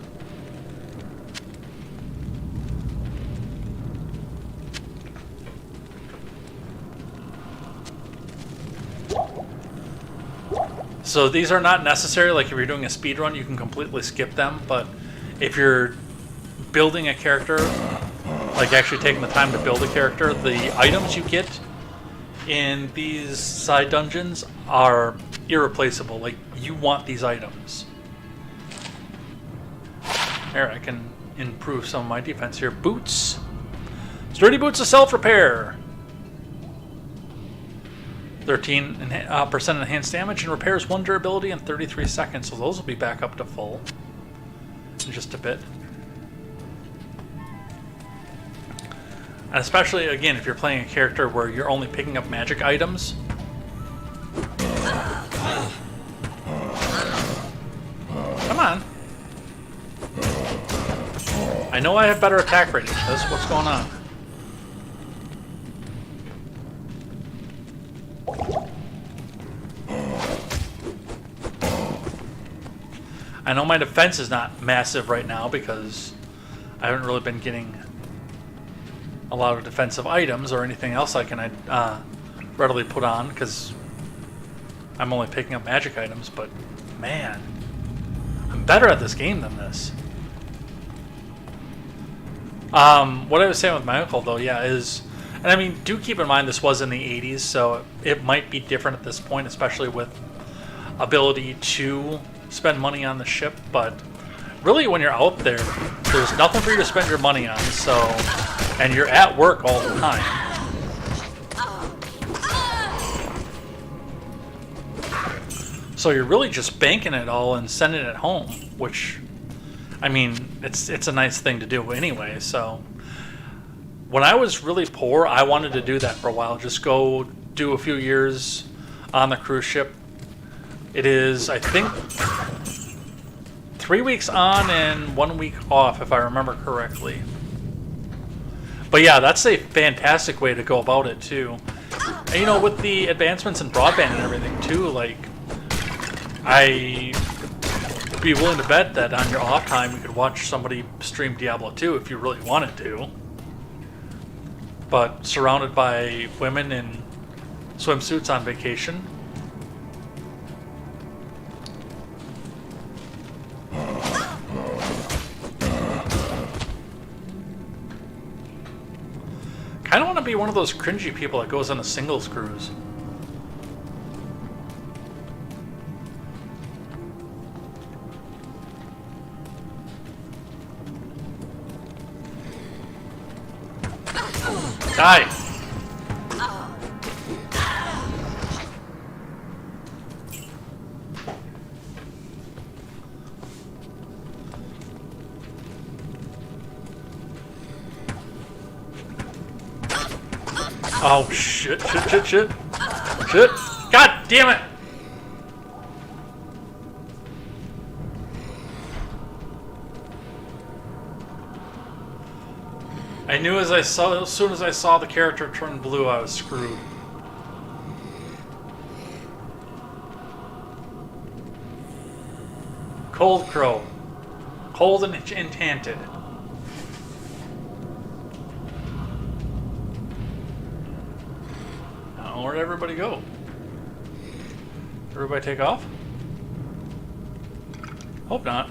So these are not necessary. Like if you're doing a speed run, you can completely skip them. But if you're building a character, like actually taking the time to build a character, the items you get in these side dungeons are irreplaceable. Like, you want these items. There, I can improve some of my defense here. Boots. Sturdy boots of self-repair. 13% enhanced damage and repairs 1 durability in 33 seconds. So those will be back up to full in just a bit. And especially, again, if you're playing a character where you're only picking up magic items. Come on. I know I have better attack rating. That's what's going on. I know my defense is not massive right now because I haven't really been getting a lot of defensive items or anything else I can readily put on because I'm only picking up magic items, but man, I'm better at this game than this. What I was saying with my uncle though, yeah, is, and I mean, do keep in mind this was in the 80s, so it might be different at this point, especially with ability to spend money on the ship, but really when you're out there, there's nothing for you to spend your money on, so, and you're at work all the time. So you're really just banking it all and sending it home, which, I mean, it's a nice thing to do anyway, so. When I was really poor, I wanted to do that for a while, just go do a few years on the cruise ship. It is, I think, 3 weeks on and 1 week off, if I remember correctly. But yeah, that's a fantastic way to go about it, too. And, you know, with the advancements in broadband and everything, too, like, I'd be willing to bet that on your off time you could watch somebody stream Diablo 2 if you really wanted to. But surrounded by women in swimsuits on vacation. I don't want to be one of those cringy people that goes on a singles cruise. Die! Oh, shit. Shit. God damn it! I knew as soon as I saw the character turn blue, I was screwed. Cold Crow. Cold and enchanted. Now, where'd everybody go? Everybody take off? Hope not.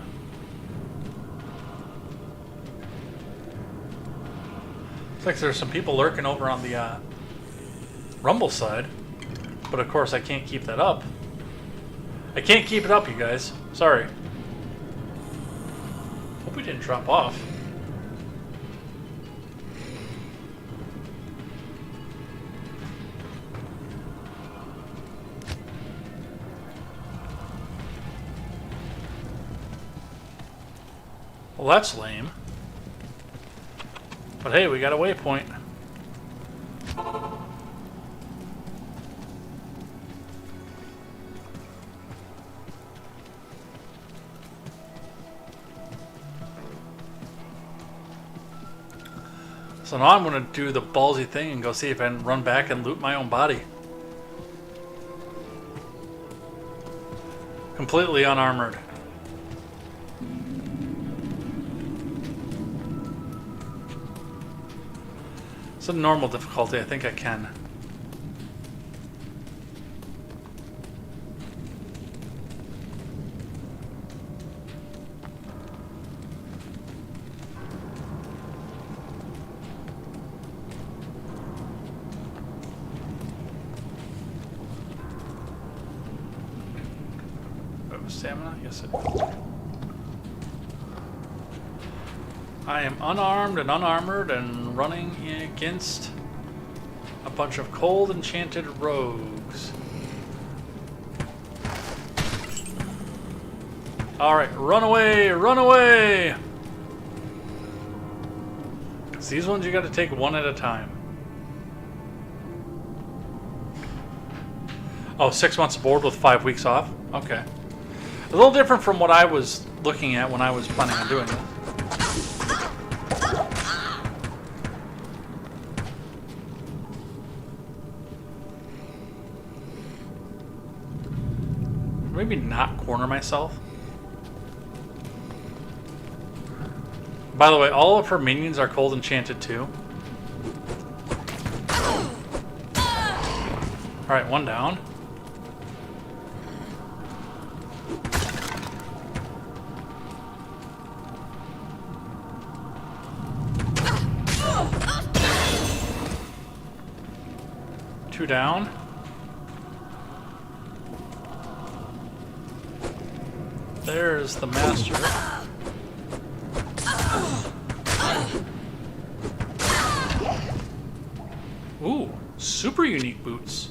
Looks like there's some people lurking over on the Rumble side. But of course I can't keep that up. I can't keep it up, you guys. Sorry. Hope we didn't drop off. Well, that's lame. But hey, we got a waypoint. So now I'm going to do the ballsy thing and go see if I can run back and loot my own body. Completely unarmored. It's a normal difficulty, I think I can. Stamina? Yes, it is. I am unarmed and unarmored and running against a bunch of cold enchanted rogues. Alright, run away! Run away! 'Cause these ones you gotta take one at a time. Oh, 6 months aboard with 5 weeks off? Okay. A little different from what I was looking at when I was planning on doing it. Maybe not corner myself. By the way, all of her minions are cold enchanted too. Alright, one down. Two down. There's the master. Ooh, super unique boots.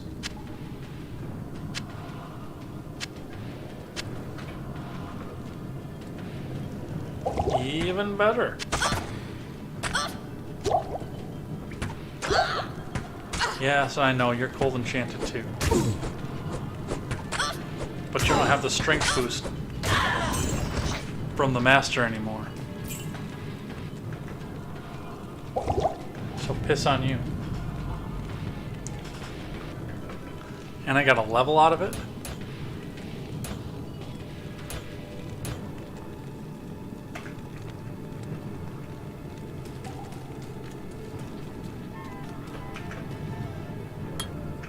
Even better. Yeah, so I know you're cold enchanted too. But you don't have the strength boost from the master anymore. So piss on you. And I got a level out of it.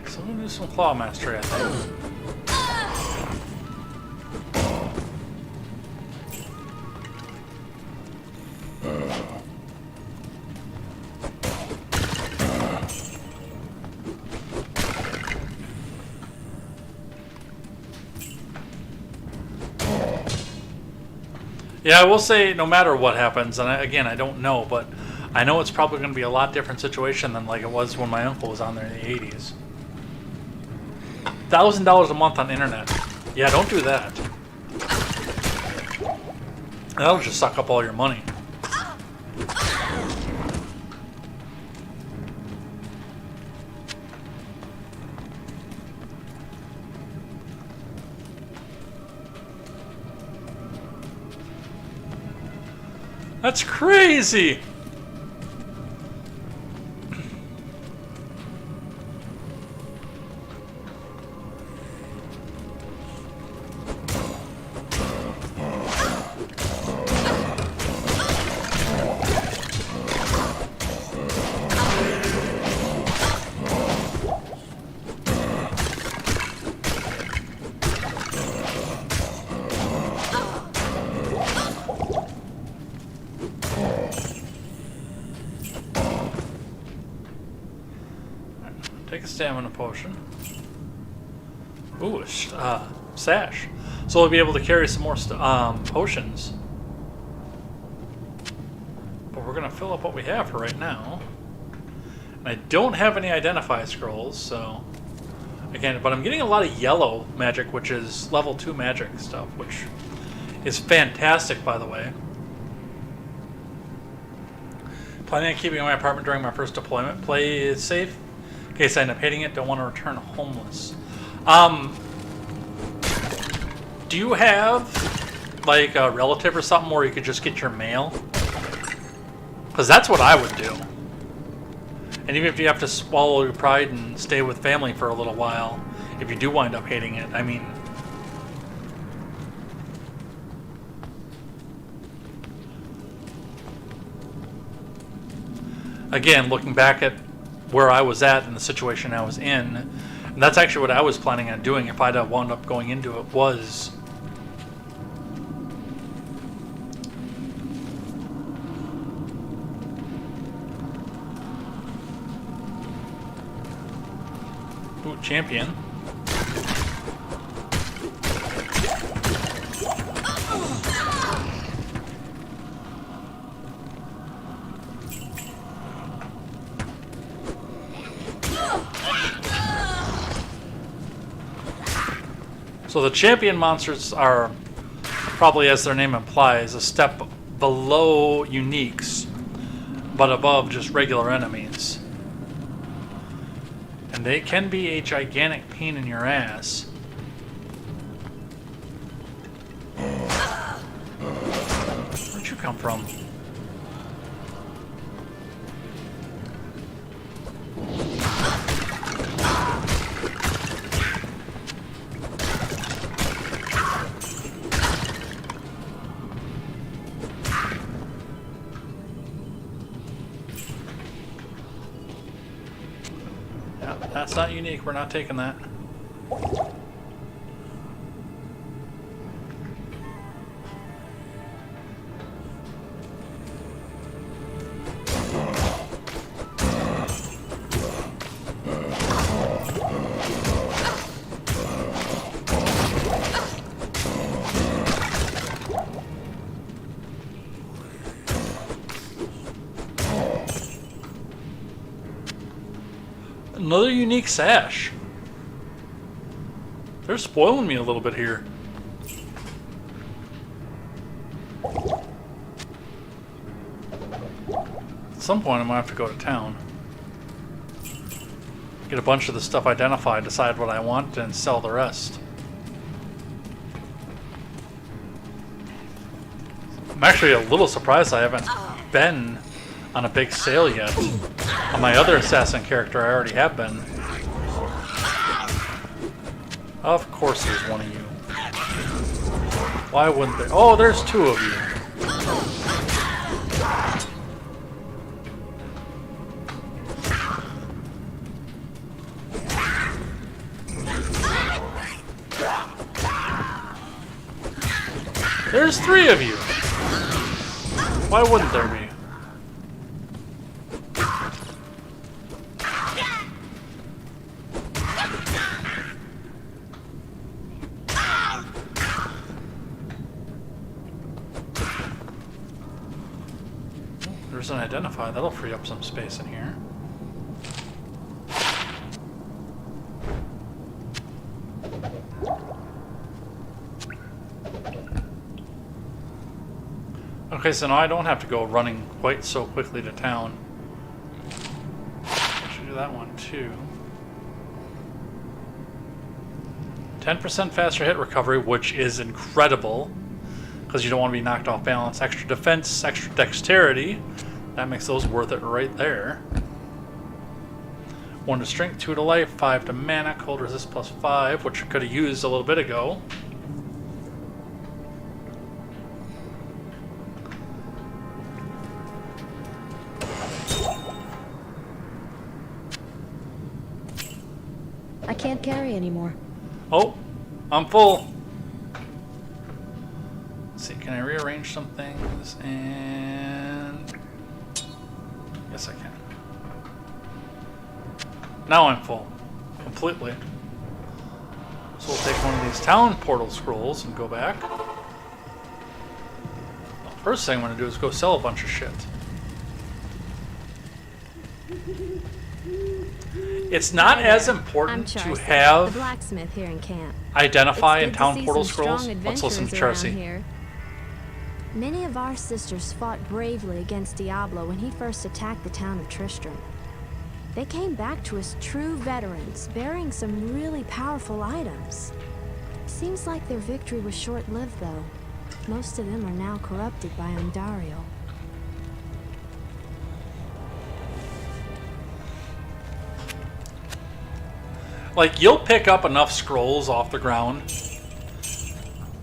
So I'm gonna do some claw mastery, I think. Yeah, I will say, no matter what happens, and again, I don't know, but I know it's probably going to be a lot different situation than like it was when my uncle was on there in the 80s. $1,000 a month on internet. Yeah, don't do that. That'll just suck up all your money. That's crazy! Take a stamina potion. Ooh, sash. So we'll be able to carry some more potions. But we're going to fill up what we have for right now. And I don't have any identify scrolls, so I can't. But I'm getting a lot of yellow magic, which is level 2 magic stuff, which is fantastic, by the way. Planning on keeping my apartment during my first deployment. Play it safe. In case I end up hitting it, don't want to return homeless. Do you have like a relative or something where you could just get your mail? Because that's what I would do. And even if you have to swallow your pride and stay with family for a little while, if you do wind up hating it, I mean... Again, looking back at where I was at and the situation I was in, and that's actually what I was planning on doing if I'd have wound up going into it, was ooh, champion. So the champion monsters are probably, as their name implies, a step below uniques, but above just regular enemies. And they can be a gigantic pain in your ass. Where'd you come from? That's not unique. We're not taking that. Another unique sash. They're spoiling me a little bit here. At some point I'm going to have to go to town. Get a bunch of the stuff identified, decide what I want, and sell the rest. I'm actually a little surprised I haven't been on a big sale yet. On my other assassin character, I already have been. Of course there's one of you. Why wouldn't there? Oh, there's two of you. There's three of you. Why wouldn't there be? There's an identify. That'll free up some space in here. Okay, so now I don't have to go running quite so quickly to town. I should do that one too. 10% faster hit recovery, which is incredible, because you don't want to be knocked off balance. Extra defense, extra dexterity. That makes those worth it right there. 1 to strength, 2 to life, 5 to mana, cold resist plus 5, which I could have used a little bit ago. I can't carry anymore. Oh, I'm full. Let's see, can I rearrange some things? And yes, I can. Now I'm full, completely. So we'll take one of these town portal scrolls and go back. The first thing I'm going to do is go sell a bunch of shit. It's not as important to have the blacksmith here in camp. identify It's and good to town see portal some scrolls. strong Let's listen to adventurers around Charcy. here. Many of our sisters fought bravely against Diablo when he first attacked the town of Tristram. They came back to us true veterans, bearing some really powerful items. Seems like their victory was short-lived, though. Most of them are now corrupted by Ondario. Like, you'll pick up enough scrolls off the ground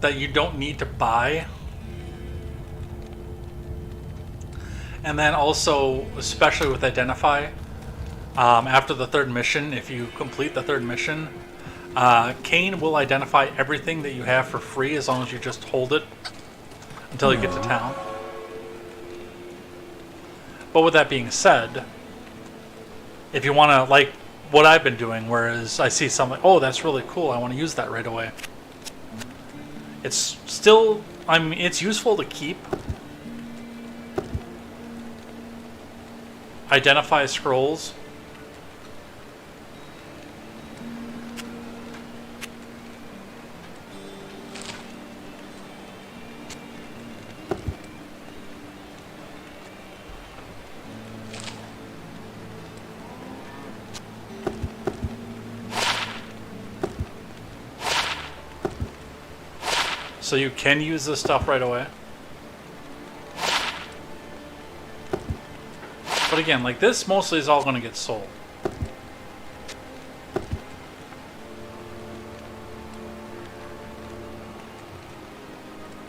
that you don't need to buy. And then also, especially with Identify, after the third mission, if you complete the third mission, Kane will identify everything that you have for free as long as you just hold it until you get to town. But with that being said, if you want to, like what I've been doing, whereas I see something, oh, that's really cool, I want to use that right away. It's still, I mean, it's useful to keep. Identify scrolls. So you can use this stuff right away. But again, like this mostly is all going to get sold.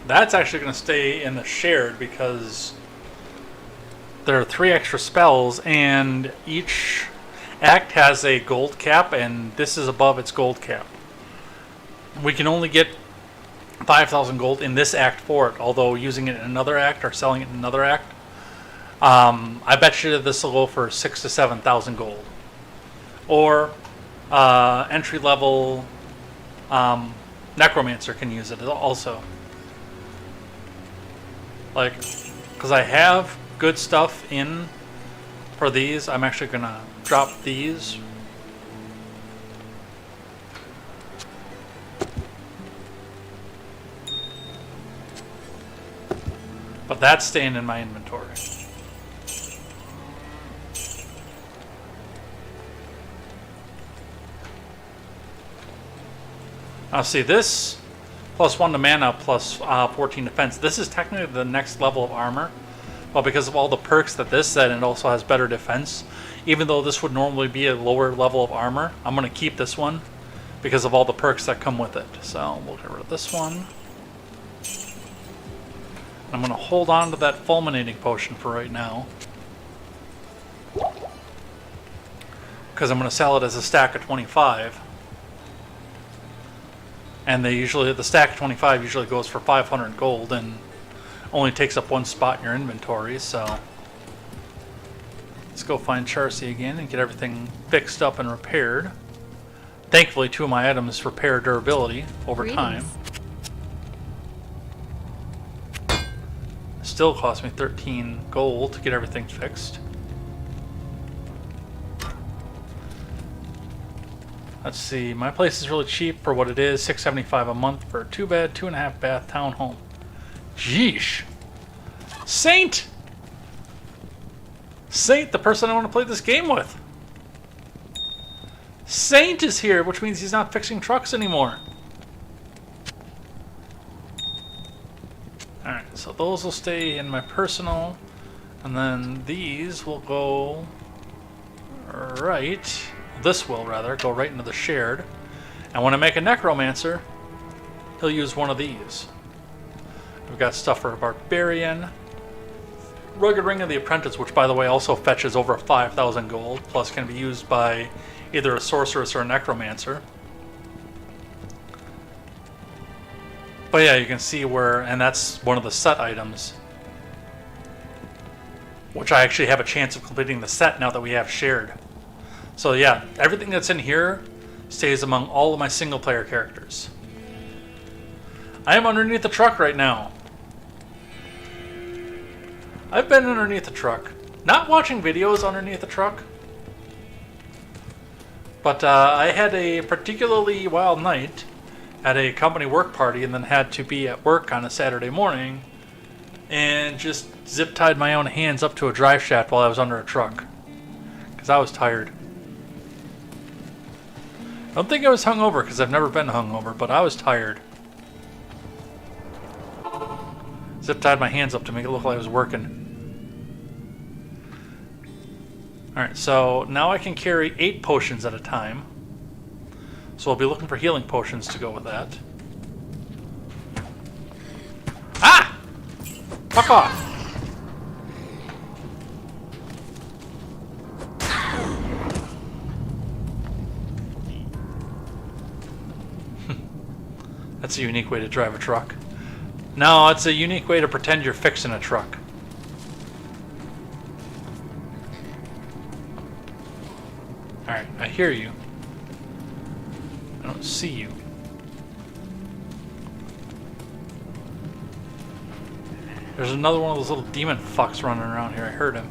That's actually going to stay in the shared because there are 3 extra spells, and Act has a gold cap, and this is above its gold cap. We can only get 5,000 gold in this act for it, although using it in another act or selling it in another act, I bet you this will go for 6,000 to 7,000 gold. Or entry level necromancer can use it also. Like, because I have good stuff in for these, I'm actually gonna drop these. But that's staying in my inventory. Now see, this plus 1 to mana plus 14 defense. This is technically the next level of armor. But because of all the perks that this set, it also has better defense. Even though this would normally be a lower level of armor, I'm going to keep this one because of all the perks that come with it. So we'll get rid of this one. I'm going to hold on to that fulminating potion for right now, because I'm going to sell it as a stack of 25. And the stack of 25 usually goes for 500 gold and only takes up one spot in your inventory. So let's go find Charcy again and get everything fixed up and repaired. Thankfully, 2 of my items repair durability over time. Still cost me 13 gold to get everything fixed. Let's see, my place is really cheap for what it is, $6.75 a month for a 2-bed, 2.5 bath townhome. Jeesh. Saint! Saint, the person I want to play this game with. Saint is here, which means he's not fixing trucks anymore. Alright, so those will stay in my personal, and then these will go right. This will, rather, go right into the shared. And when I make a necromancer, he'll use one of these. We've got stuff for a barbarian. Rugged Ring of the Apprentice, which, by the way, also fetches over 5,000 gold, plus can be used by either a sorceress or a necromancer. But yeah, you can see where, and that's one of the set items, which I actually have a chance of completing the set now that we have shared. So yeah, everything that's in here stays among all of my single player characters. I am underneath the truck right now. I've been underneath the truck. Not watching videos underneath the truck. But I had a particularly wild night at a company work party and then had to be at work on a Saturday morning and just zip-tied my own hands up to a drive shaft while I was under a truck. Because I was tired. I don't think I was hungover because I've never been hungover, but I was tired. Zip-tied my hands up to make it look like I was working. Alright, so now I can carry 8 potions at a time. So I'll be looking for healing potions to go with that. Ah! Fuck off! That's a unique way to drive a truck. No, it's a unique way to pretend you're fixing a truck. Alright, I hear you. I don't see you. There's another one of those little demon fucks running around here. I heard him.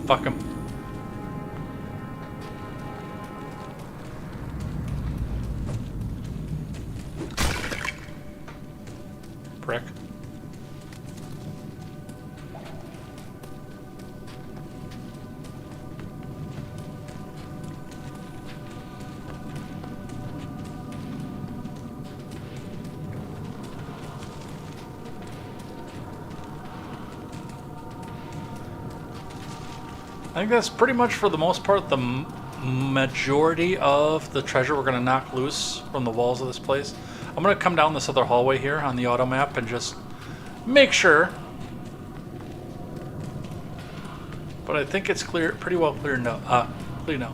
Fuck him. Prick. I think that's pretty much, for the most part, the majority of the treasure we're going to knock loose from the walls of this place. I'm gonna come down this other hallway here on the auto map and just make sure. But I think it's clear, pretty well clear now. Clear now.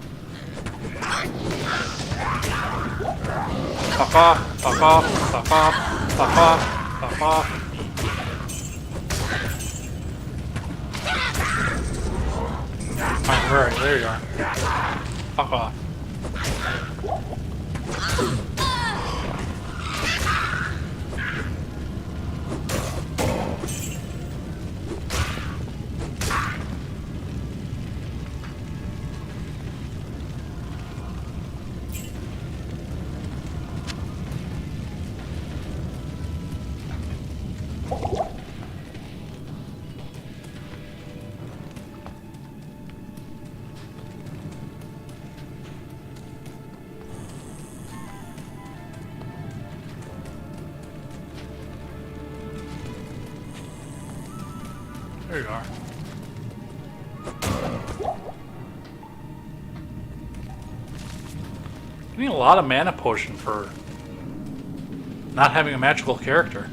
Fuck off, fuck off, fuck off, fuck off, fuck off. Alright, there you are. Fuck off. There you are. You need a lot of mana potion for not having a magical character.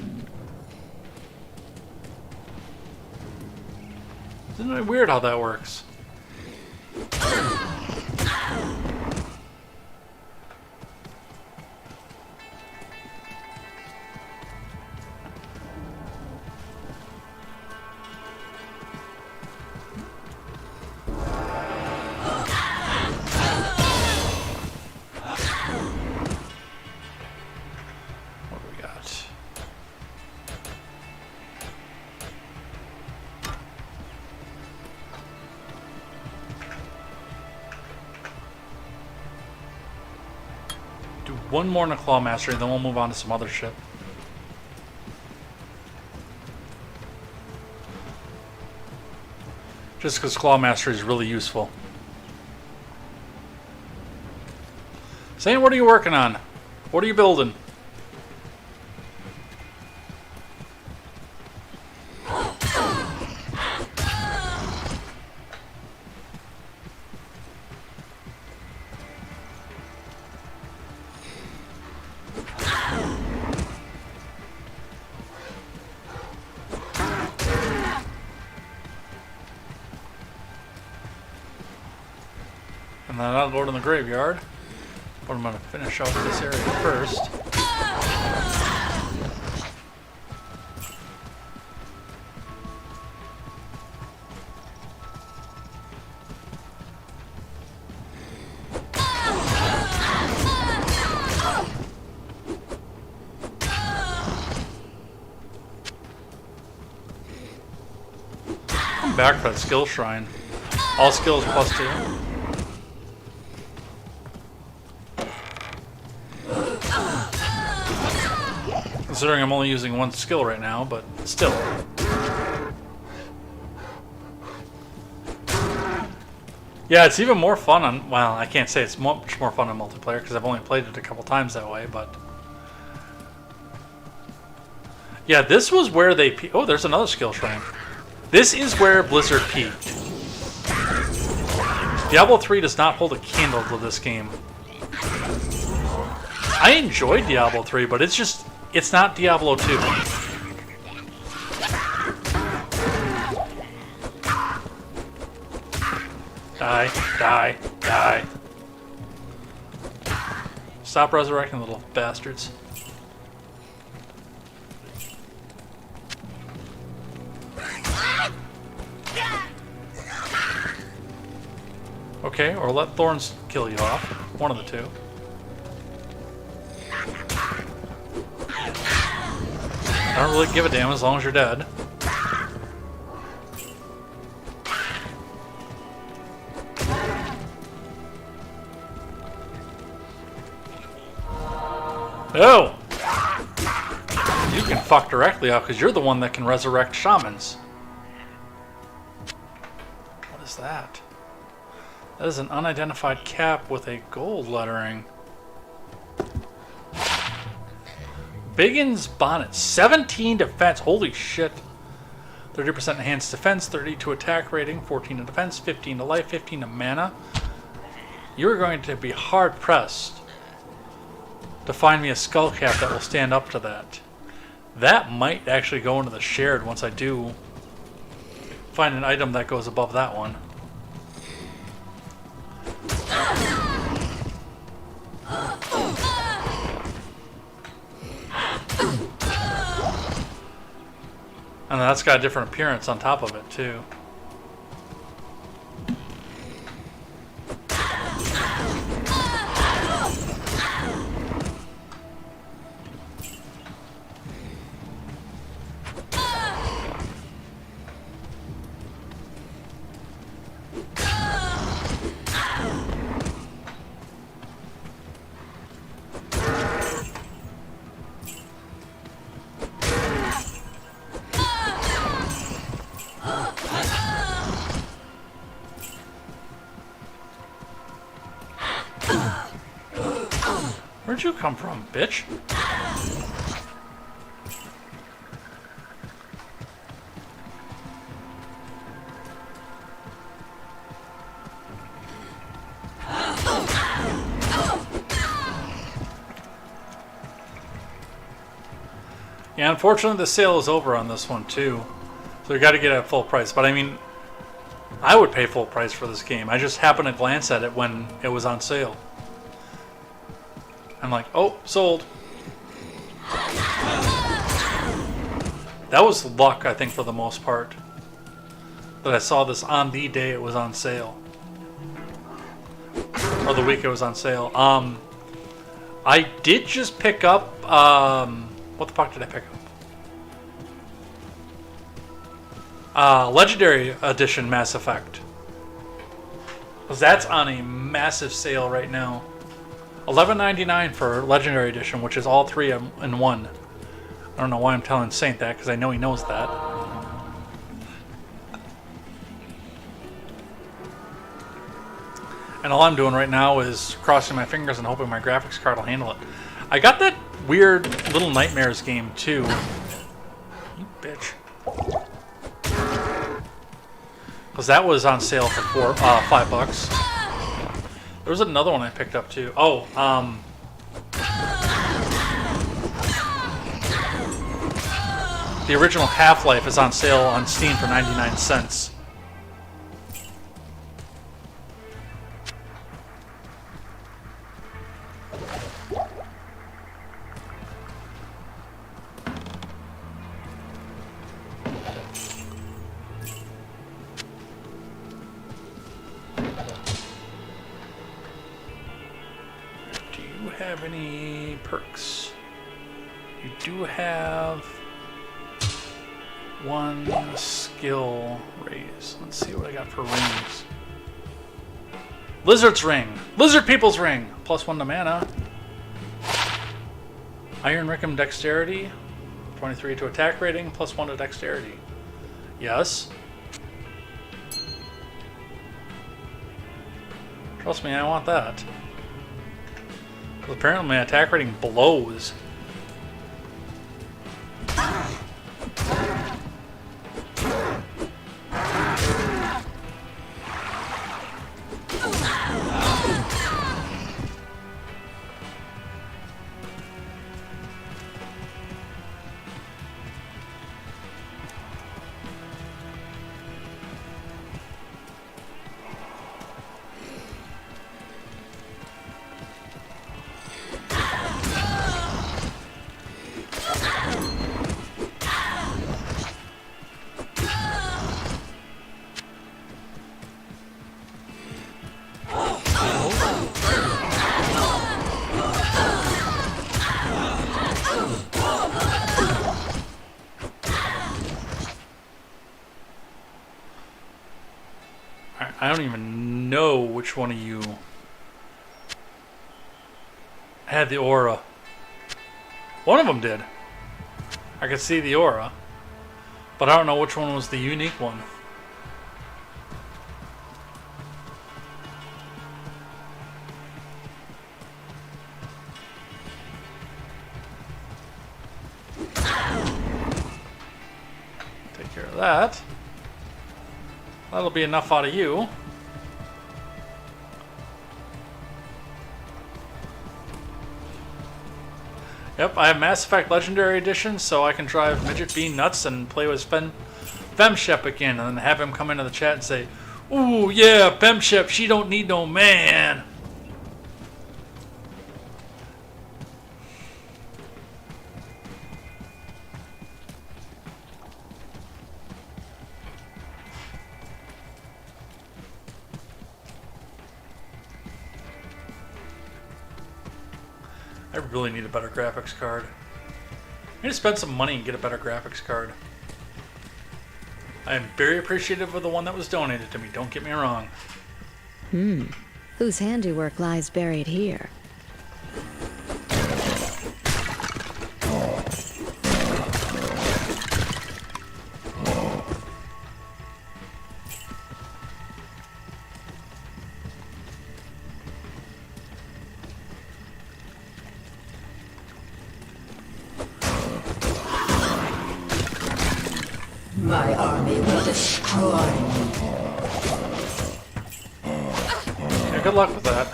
Isn't it weird how that works? One more in a Claw Mastery, then we'll move on to some other shit. Just because Claw Mastery is really useful. Zane, what are you working on? What are you building? And then I'll go to the graveyard. But I'm going to finish off this area first. I'm back for that skill shrine. All skills +2. Considering I'm only using one skill right now, but still. Yeah, it's even more fun on, well, I can't say it's much more fun on multiplayer because I've only played it a couple times that way, but... Yeah, this was where they... Oh, there's another skill shrine. This is where Blizzard peaked. Diablo 3 does not hold a candle to this game. I enjoyed Diablo 3, but it's just... It's not Diablo 2. Die, die, die. Stop resurrecting, little bastards. Okay, or let Thorns kill you off. One of the two. I don't really give a damn as long as you're dead. Oh! You can fuck directly out because you're the one that can resurrect shamans. What is that? That is an unidentified cap with a gold lettering. Biggins Bonnet, 17 defense, holy shit. 30% enhanced defense, 32 attack rating, 14 to defense, 15 to life, 15 to mana. You're going to be hard pressed to find me a skull cap that will stand up to that. That might actually go into the shared once I do find an item that goes above that one. And that's got a different appearance on top of it too. Where'd you come from, bitch? Yeah, unfortunately the sale is over on this one too. So you gotta get it at full price. But I mean, I would pay full price for this game. I just happened to glance at it when it was on sale. I'm like, oh, sold. That was luck, I think, for the most part. That I saw this on the day it was on sale. Or the week it was on sale. I did just pick up, what the fuck did I pick up? Legendary Edition Mass Effect. Because that's on a massive sale right now. $11.99 for Legendary Edition, which is all three in one. I don't know why I'm telling Saint that, because I know he knows that. And all I'm doing right now is crossing my fingers and hoping my graphics card will handle it. I got that weird Little Nightmares game too. You bitch. Because that was on sale for $5. There was another one I picked up too. Oh, the original Half-Life is on sale on Steam for 99 cents. Have any perks? You do have one skill raise. Let's see what I got for rings. Lizard's ring. Lizard people's ring. +1 to mana. Iron Rickham dexterity. 23 to attack rating. +1 to dexterity. Yes. Trust me, I want that. Apparently my attack rating blows. I don't even know which one of you had the aura. One of them did. I could see the aura, but I don't know which one was the unique one. Take care of that. That'll be enough out of you. Yep, I have Mass Effect Legendary Edition, so I can drive Midget Bean nuts and play with Femshep again, and then have him come into the chat and say, "Ooh, yeah, Femshep, she don't need no man." I really need a better graphics card. I need to spend some money and get a better graphics card. I am very appreciative of the one that was donated to me, don't get me wrong. Whose handiwork lies buried here? My army will destroy you. Yeah, good luck with that.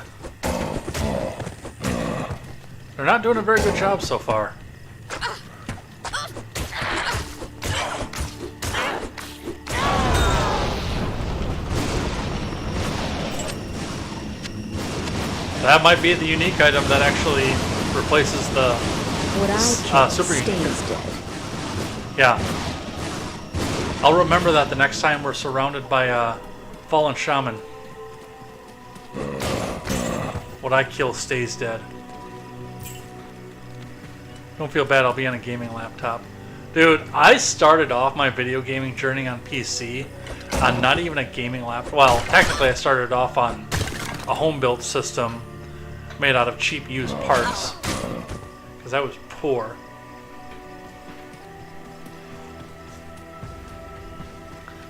They're not doing a very good job so far. That might be the unique item that actually replaces the What I super stays unique. dead. Yeah. I'll remember that the next time we're surrounded by a fallen shaman. What I kill stays dead. Don't feel bad, I'll be on a gaming laptop. Dude, I started off my video gaming journey on PC on not even a gaming laptop. Well, technically I started off on a home-built system made out of cheap used parts. Because I was poor.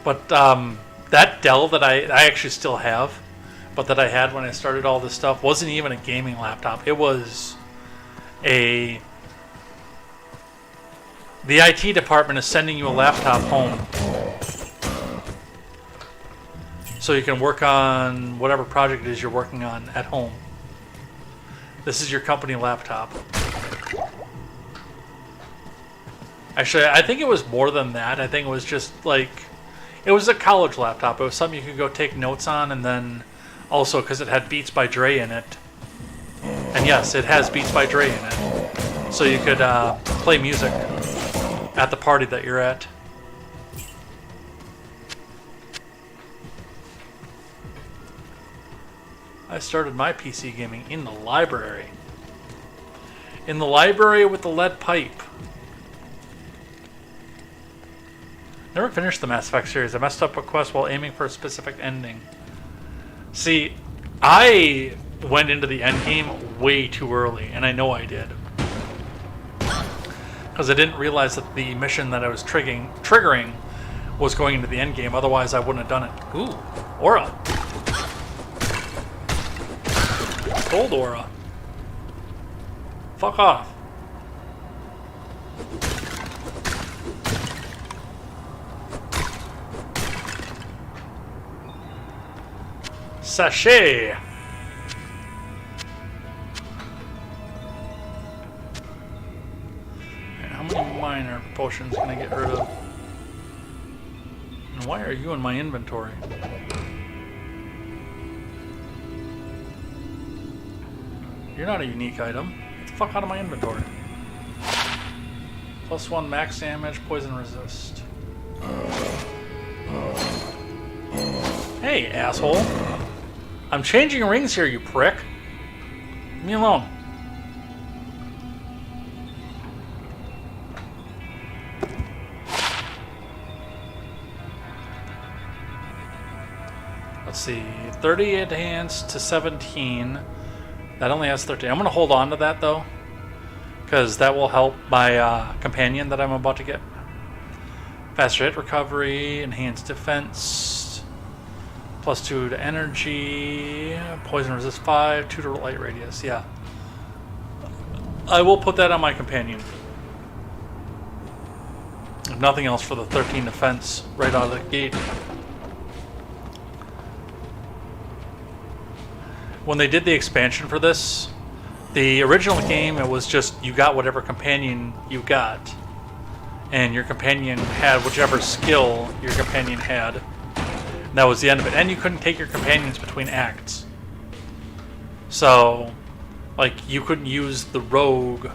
But that Dell that I actually still have, but that I had when I started all this stuff, wasn't even a gaming laptop. It was the IT department is sending you a laptop home so you can work on whatever project it is you're working on at home. This is your company laptop. Actually, I think it was more than that. I think it was just like, it was a college laptop. It was something you could go take notes on, and then also because it had Beats by Dre in it. And yes, it has Beats by Dre in it. So you could play music at the party that you're at. I started my PC gaming in the library. In the library with the lead pipe. Never finished the Mass Effect series. I messed up a quest while aiming for a specific ending. See, I went into the end game way too early, and I know I did. Because I didn't realize that the mission that I was triggering was going into the end game. Otherwise, I wouldn't have done it. Ooh, aura. Gold aura. Fuck off. Sachet. How many minor potions can I get rid of? And why are you in my inventory? You're not a unique item. Get the fuck out of my inventory. +1 max damage, poison resist. Hey, asshole. I'm changing rings here, you prick. Leave me alone. Let's see. 30 enhanced to 17. That only has 13. I'm going to hold on to that, though, because that will help my companion that I'm about to get. Faster hit recovery, enhanced defense, +2 to energy, poison resist 5, 2 to light radius. Yeah. I will put that on my companion. If nothing else, for the 13 defense right out of the gate. When they did the expansion for this, The original game, it was just you got whatever companion you got, and your companion had whichever skill your companion had. And that was the end of it. And you couldn't take your companions between acts. So, like, you couldn't use the rogue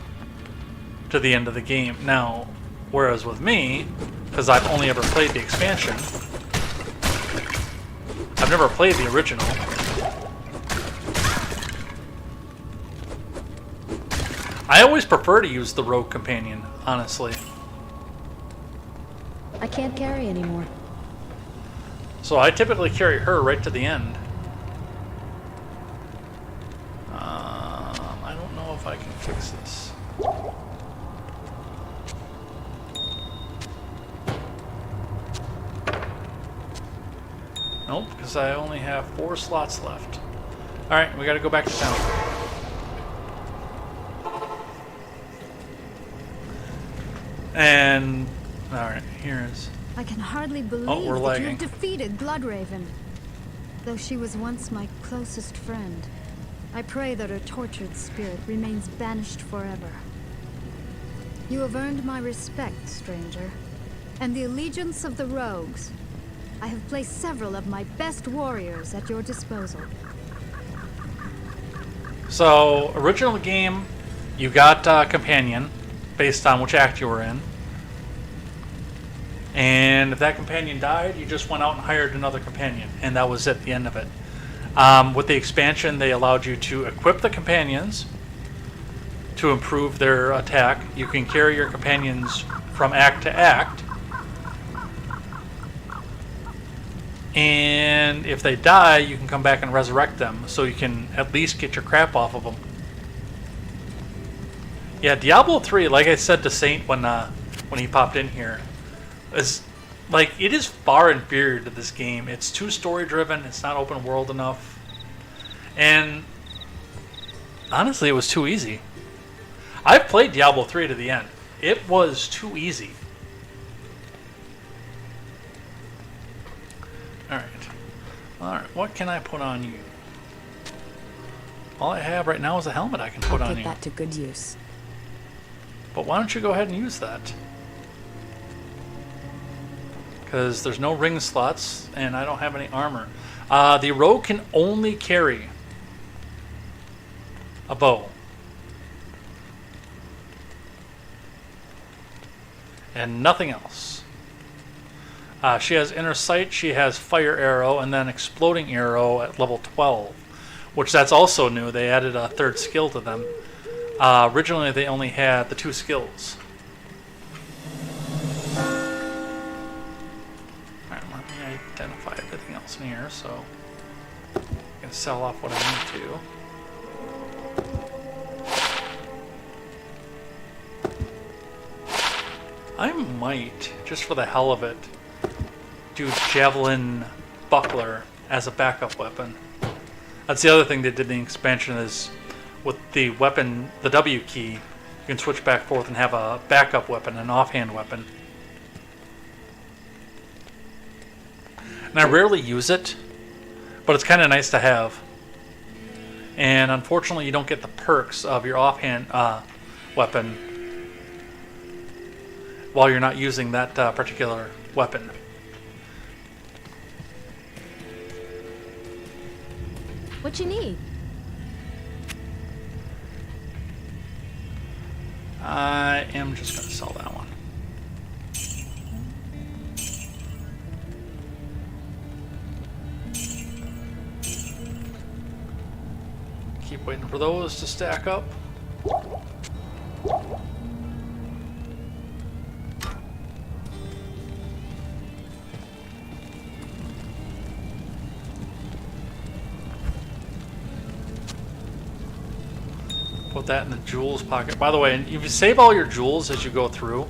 to the end of the game. Now, whereas with me, because I've only ever played the expansion, I've never played the original. I always prefer to use the rogue companion, honestly. I can't carry anymore. So I typically carry her right to the end. I don't know if I can fix this. Nope, because I only have 4 slots left. Alright, we gotta go back to town. And alright, here's. I can hardly believe Oh, we're that lagging. you have defeated Bloodraven. Though she was once my closest friend, I pray that her tortured spirit remains banished forever. You have earned my respect, stranger, and the allegiance of the rogues. I have placed several of my best warriors at your disposal. So, original game, you got a companion based on which act you were in. And if that companion died, you just went out and hired another companion. And that was it, the end of it. With the expansion, they allowed you to equip the companions to improve their attack. You can carry your companions from act to act. And if they die, you can come back and resurrect them, so you can at least get your crap off of them. Yeah, Diablo 3, like I said to Saint when he popped in here, is like, it is far inferior to this game. It's too story driven, it's not open world enough. And honestly, it was too easy. I've played Diablo 3 to the end. It was too easy. Alright, what can I put on you? All I have right now is a helmet I can put on you. Put that to good use. But why don't you go ahead and use that? Because there's no ring slots, and I don't have any armor. The rogue can only carry a bow. And nothing else. She has inner sight, she has fire arrow, and then exploding arrow at level 12. Which that's also new. They added a 3rd skill to them. Originally they only had the 2 skills. Alright, let me identify everything else in here, so I can sell off what I need to. I might, just for the hell of it, do Javelin Buckler as a backup weapon. That's the other thing they did in the expansion, is with the weapon, the W key, you can switch back and forth and have a backup weapon, an offhand weapon. And I rarely use it, but it's kind of nice to have. And unfortunately, you don't get the perks of your offhand weapon while you're not using that particular weapon. What you need? I am just going to sell that one. Keep waiting for those to stack up. Put that in the jewels pocket. By the way, if you save all your jewels as you go through,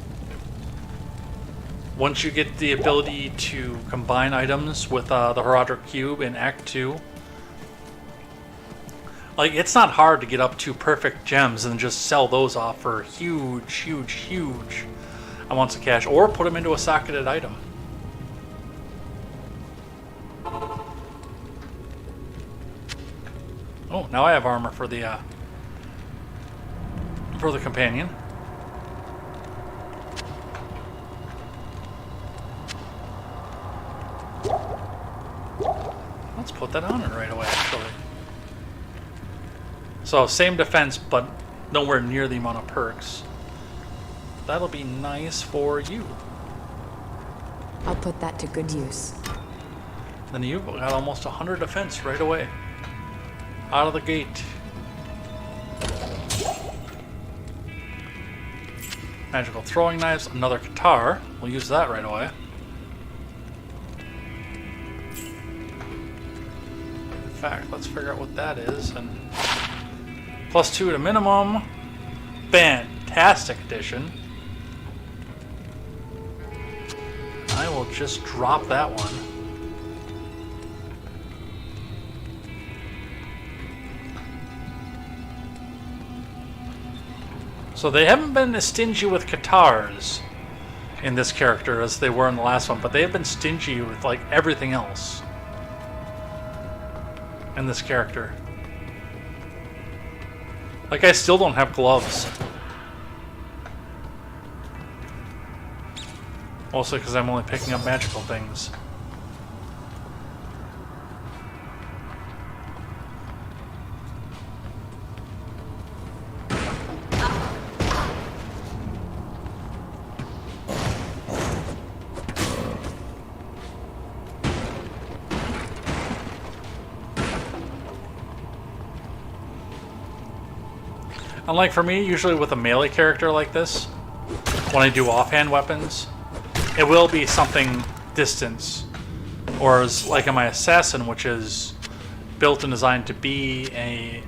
once you get the ability to combine items with the Heraldric Cube in Act 2, like, it's not hard to get up to perfect gems and just sell those off for huge, huge, huge amounts of cash, or put them into a socketed item. Oh, now I have armor for the for the companion. Let's put that on it right away, actually. So, same defense, but nowhere near the amount of perks. That'll be nice for you. I'll put that to good use. Then you've got almost 100 defense right away. Out of the gate. Magical throwing knives, another guitar. We'll use that right away. In fact, let's figure out what that is. And +2 to minimum. Fantastic addition. I will just drop that one. So they haven't been as stingy with guitars in this character as they were in the last one, but they have been stingy with like everything else in this character. Like, I still don't have gloves. Mostly because I'm only picking up magical things. Unlike for me, usually with a melee character like this, when I do offhand weapons, it will be something distance. Or as like in my assassin, which is built and designed to be a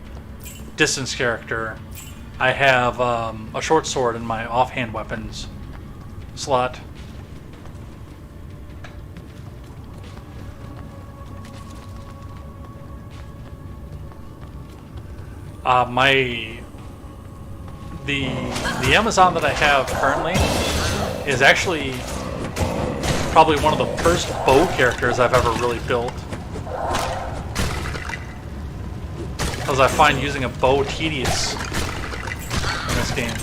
distance character, I have a short sword in my offhand weapons slot. The Amazon that I have currently is actually probably one of the first bow characters I've ever really built. Because I find using a bow tedious in this game.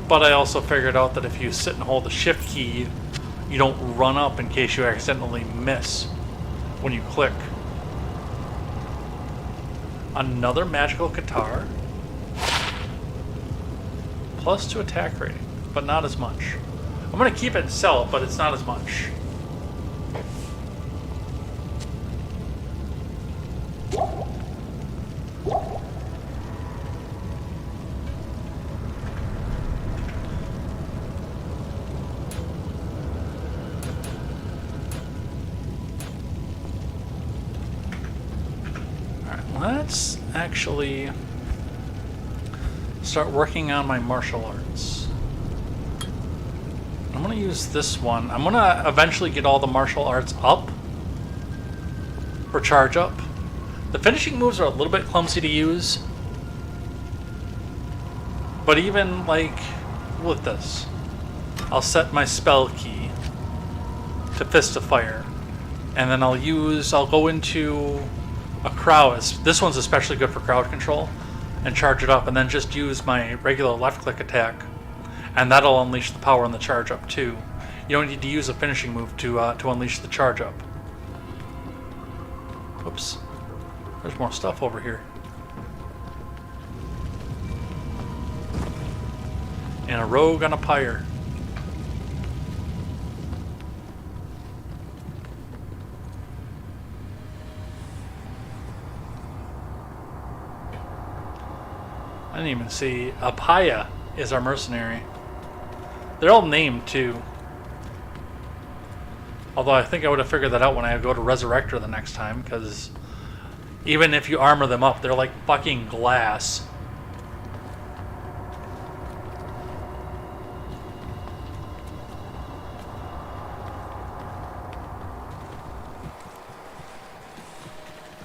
But I also figured out that if you sit and hold the shift key, you don't run up in case you accidentally miss when you click. Another magical guitar. +2 attack rating, but not as much. I'm going to keep it and sell it, but it's not as much. Let's actually start working on my martial arts. I'm going to use this one. I'm going to eventually get all the martial arts up for charge up. The finishing moves are a little bit clumsy to use. But even like with this, I'll set my spell key to Fist of Fire. And then I'll go into a crowd. This one's especially good for crowd control, and charge it up, and then just use my regular left click attack, and that'll unleash the power in the charge up too. You don't need to use a finishing move to unleash the charge up. Oops, there's more stuff over here. And a rogue on a pyre. I didn't even see. Apaya is our mercenary. They're all named too. Although I think I would have figured that out when I go to resurrect her the next time, because even if you armor them up, they're like fucking glass.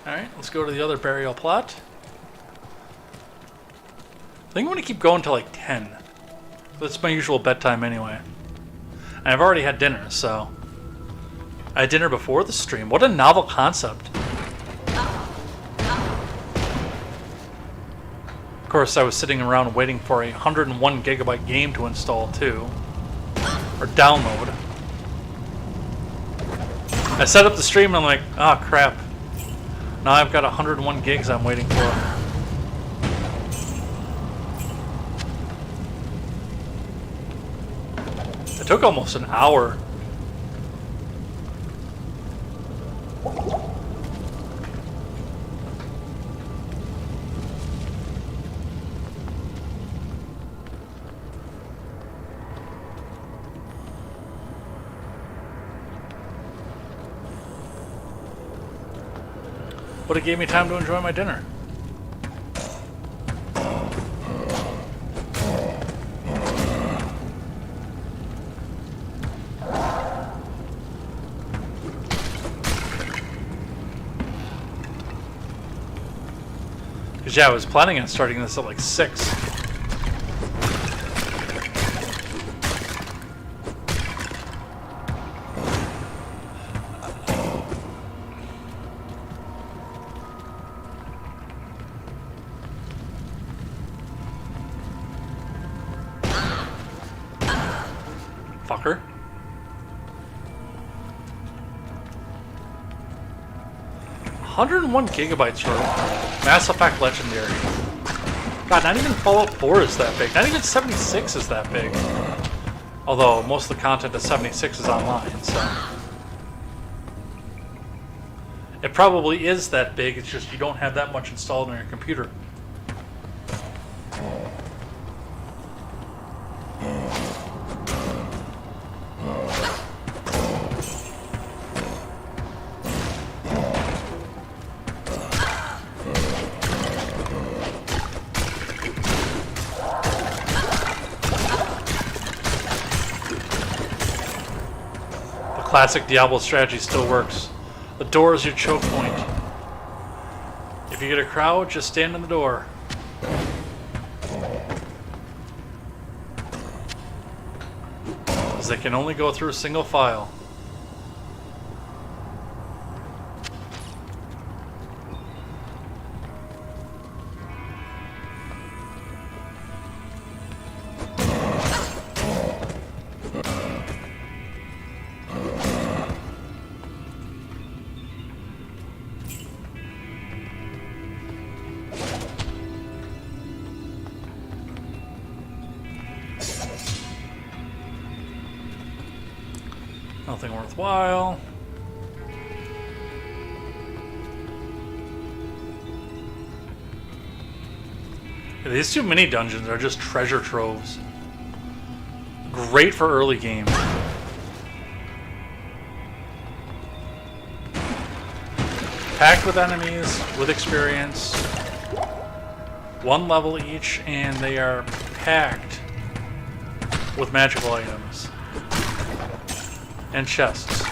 Alright, let's go to the other burial plot. I think I'm going to keep going till like 10. That's my usual bedtime anyway. And I've already had dinner, so... I had dinner before the stream. What a novel concept. Of course, I was sitting around waiting for a 101 gigabyte game to install too, or download. I set up the stream and I'm like, oh crap. Now I've got 101 gigs I'm waiting for. It took almost an hour. But it gave me time to enjoy my dinner. Because yeah, I was planning on starting this at like 6. Fucker. $101 gigabytes for Mass Effect Legendary. God, not even Fallout 4 is that big. Not even 76 is that big. Although most of the content of 76 is online, so it probably is that big. It's just you don't have that much installed on your computer. Classic Diablo strategy still works. The door is your choke point. If you get a crowd, just stand in the door. Because they can only go through single file. Nothing worthwhile. Yeah, these 2 mini dungeons are just treasure troves. Great for early game. Packed with enemies, with experience. 1 level each, and they are packed with magical items. And chests.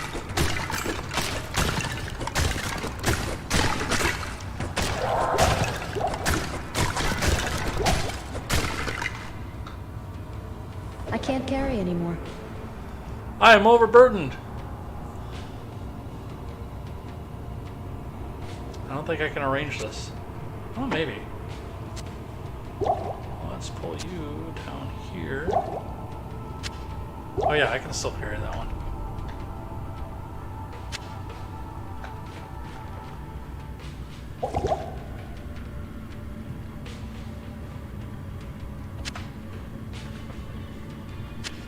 I can't carry anymore. I am overburdened. I don't think I can arrange this. Oh, maybe. Let's pull you down here. Oh yeah, I can still carry that one.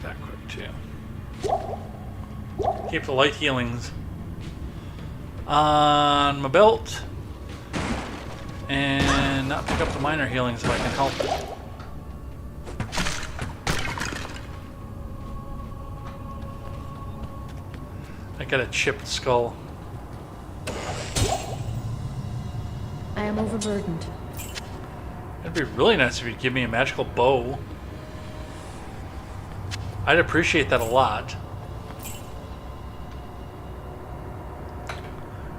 That quick too. Keep the light healings on my belt and not pick up the minor healings if I can help it. I got a chipped skull. I am overburdened. It'd be really nice if you'd give me a magical bow. I'd appreciate that a lot.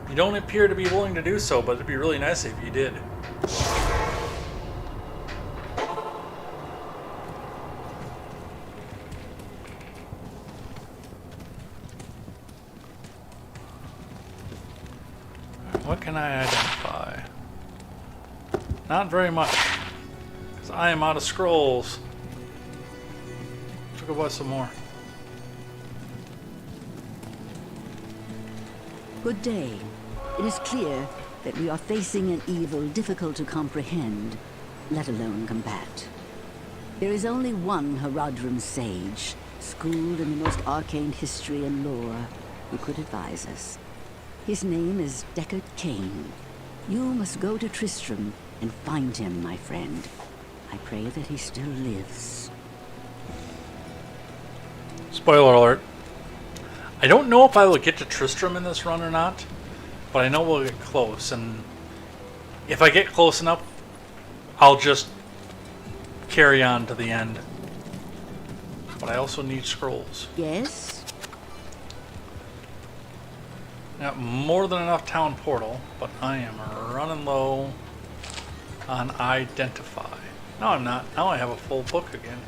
You don't appear to be willing to do so, but it'd be really nice if you did. What can I identify? Not very much. 'Cause I am out of scrolls. Let's go buy some more. Good day. It is clear that we are facing an evil difficult to comprehend, let alone combat. There is only one Haradrim sage, schooled in the most arcane history and lore, who could advise us. His name is Deckard Cain. You must go to Tristram and find him, my friend. I pray that he still lives. Spoiler alert. I don't know if I will get to Tristram in this run or not, but I know we'll get close, and if I get close enough, I'll just carry on to the end. But I also need scrolls. Yes? Got more than enough town portal, but I am running low on identify. No, I'm not. Now I have a full book again.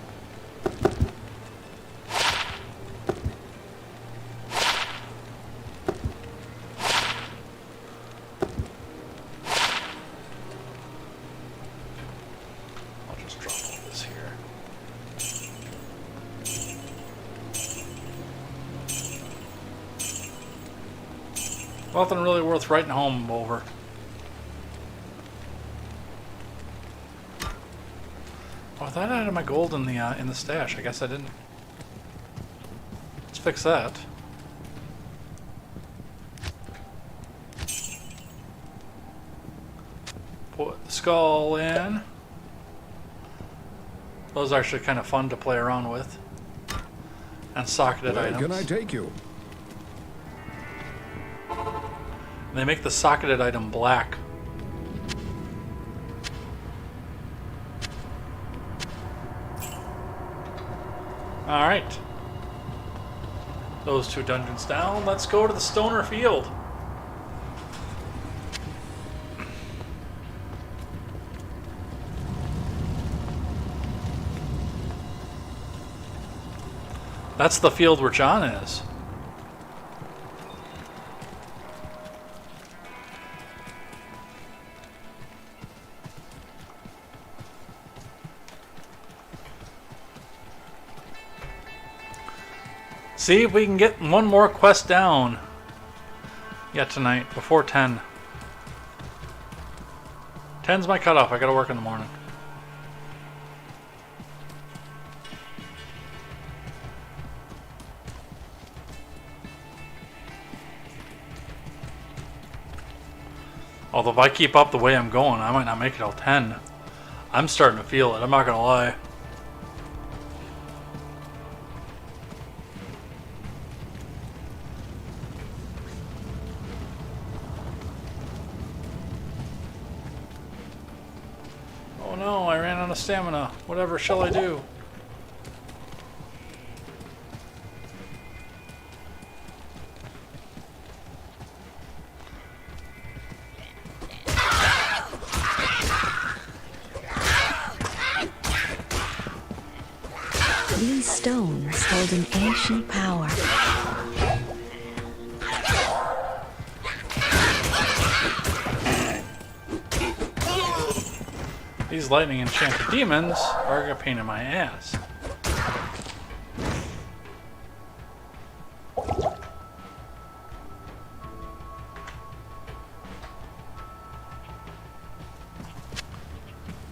I'll just drop all this here. Nothing really worth writing home over. Oh, I thought I had my gold in the stash. I guess I didn't. Let's fix that. Put the skull in. Those are actually kind of fun to play around with. And socketed Where items. can I take you? They make the socketed item black. Alright. Those two dungeons down. Let's go to the Stoner Field. That's the field where John is. See if we can get one more quest down yet tonight before 10. 10's my cutoff. I gotta work in the morning. Although if I keep up the way I'm going, I might not make it till 10. I'm starting to feel it. I'm not gonna lie. Oh no, I ran out of stamina. Whatever shall I do? These stones hold an ancient power. These lightning enchanted demons are a pain in my ass.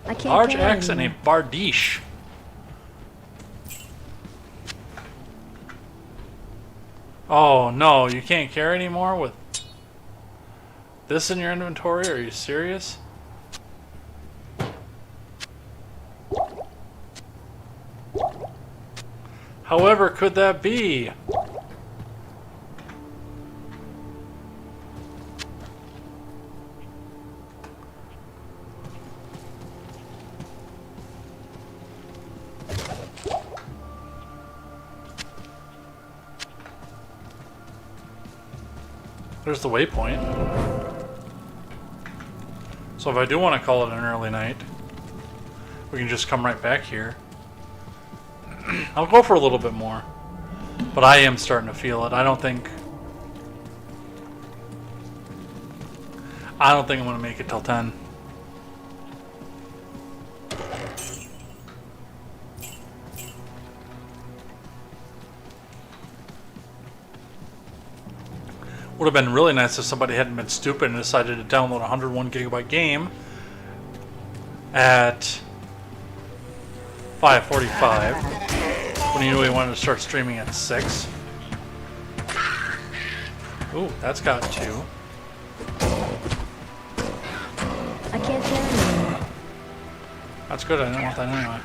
I can't Large carry axe and a anymore. bardiche. Oh no, you can't carry anymore with this in your inventory? Are you serious? However, could that be? There's the waypoint. So if I do want to call it an early night, we can just come right back here. I'll go for a little bit more. But I am starting to feel it. I don't think I'm going to make it till 10. Would have been really nice if somebody hadn't been stupid and decided to download a 101 gigabyte game at 5:45 when he knew he wanted to start streaming at 6. Ooh, that's got 2. I can't carry anymore. That's good, I didn't want that anyway.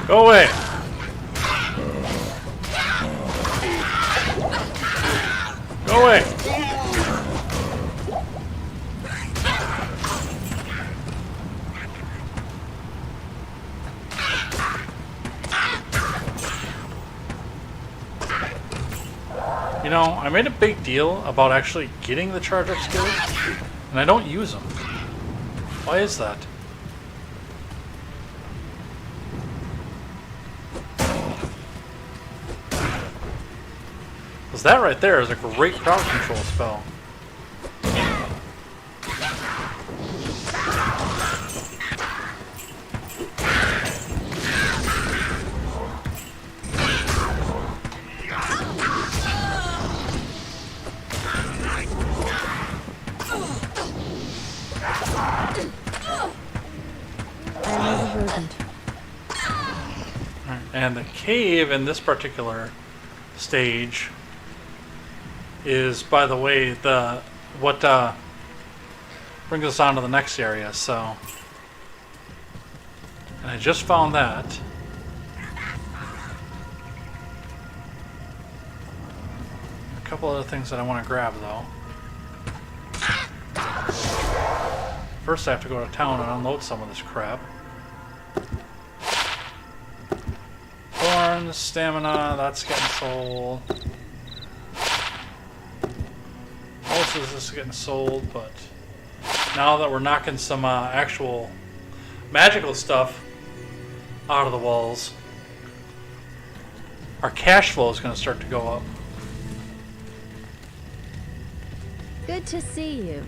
Go away! Go away! You know, I made a big deal about actually getting the charge up skills, and I don't use them. Why is that? Because that right there is a great crowd control spell. And the cave in this particular stage is, by the way, what brings us on to the next area. So, and I just found that. A couple other things that I want to grab though. First, I have to go to town and unload some of this crap. Thorns, stamina, that's getting sold. Most of this is getting sold, but now that we're knocking some actual magical stuff out of the walls, our cash flow is going to start to go up. Good to see you.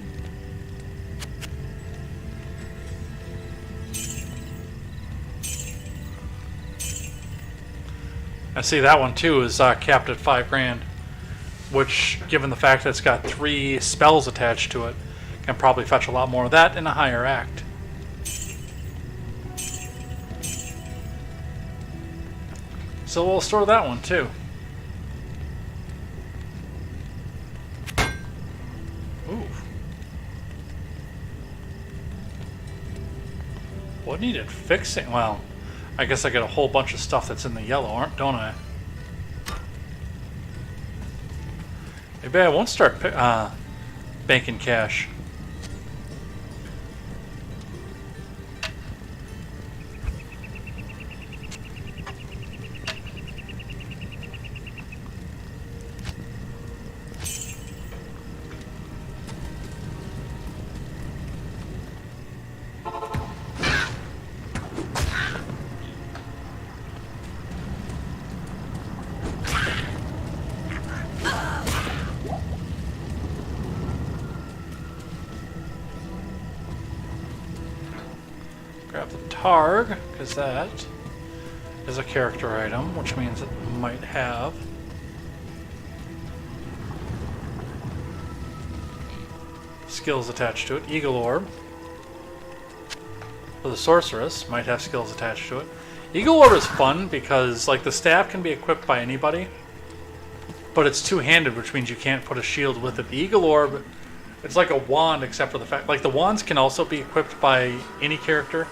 I see that one too is capped at $5,000, which, given the fact that it's got 3 spells attached to it, can probably fetch a lot more of that in a higher act. So we'll store that one too. Ooh. What needed fixing? Well, I guess I get a whole bunch of stuff that's in the yellow, don't I? Maybe I won't start banking cash. Grab the Targ, because that is a character item, which means it might have skills attached to it. Eagle Orb for the Sorceress might have skills attached to it. Eagle Orb is fun because, like, the staff can be equipped by anybody, but it's two-handed, which means you can't put a shield with it. The Eagle Orb, it's like a wand, except for the fact, like, the wands can also be equipped by any character,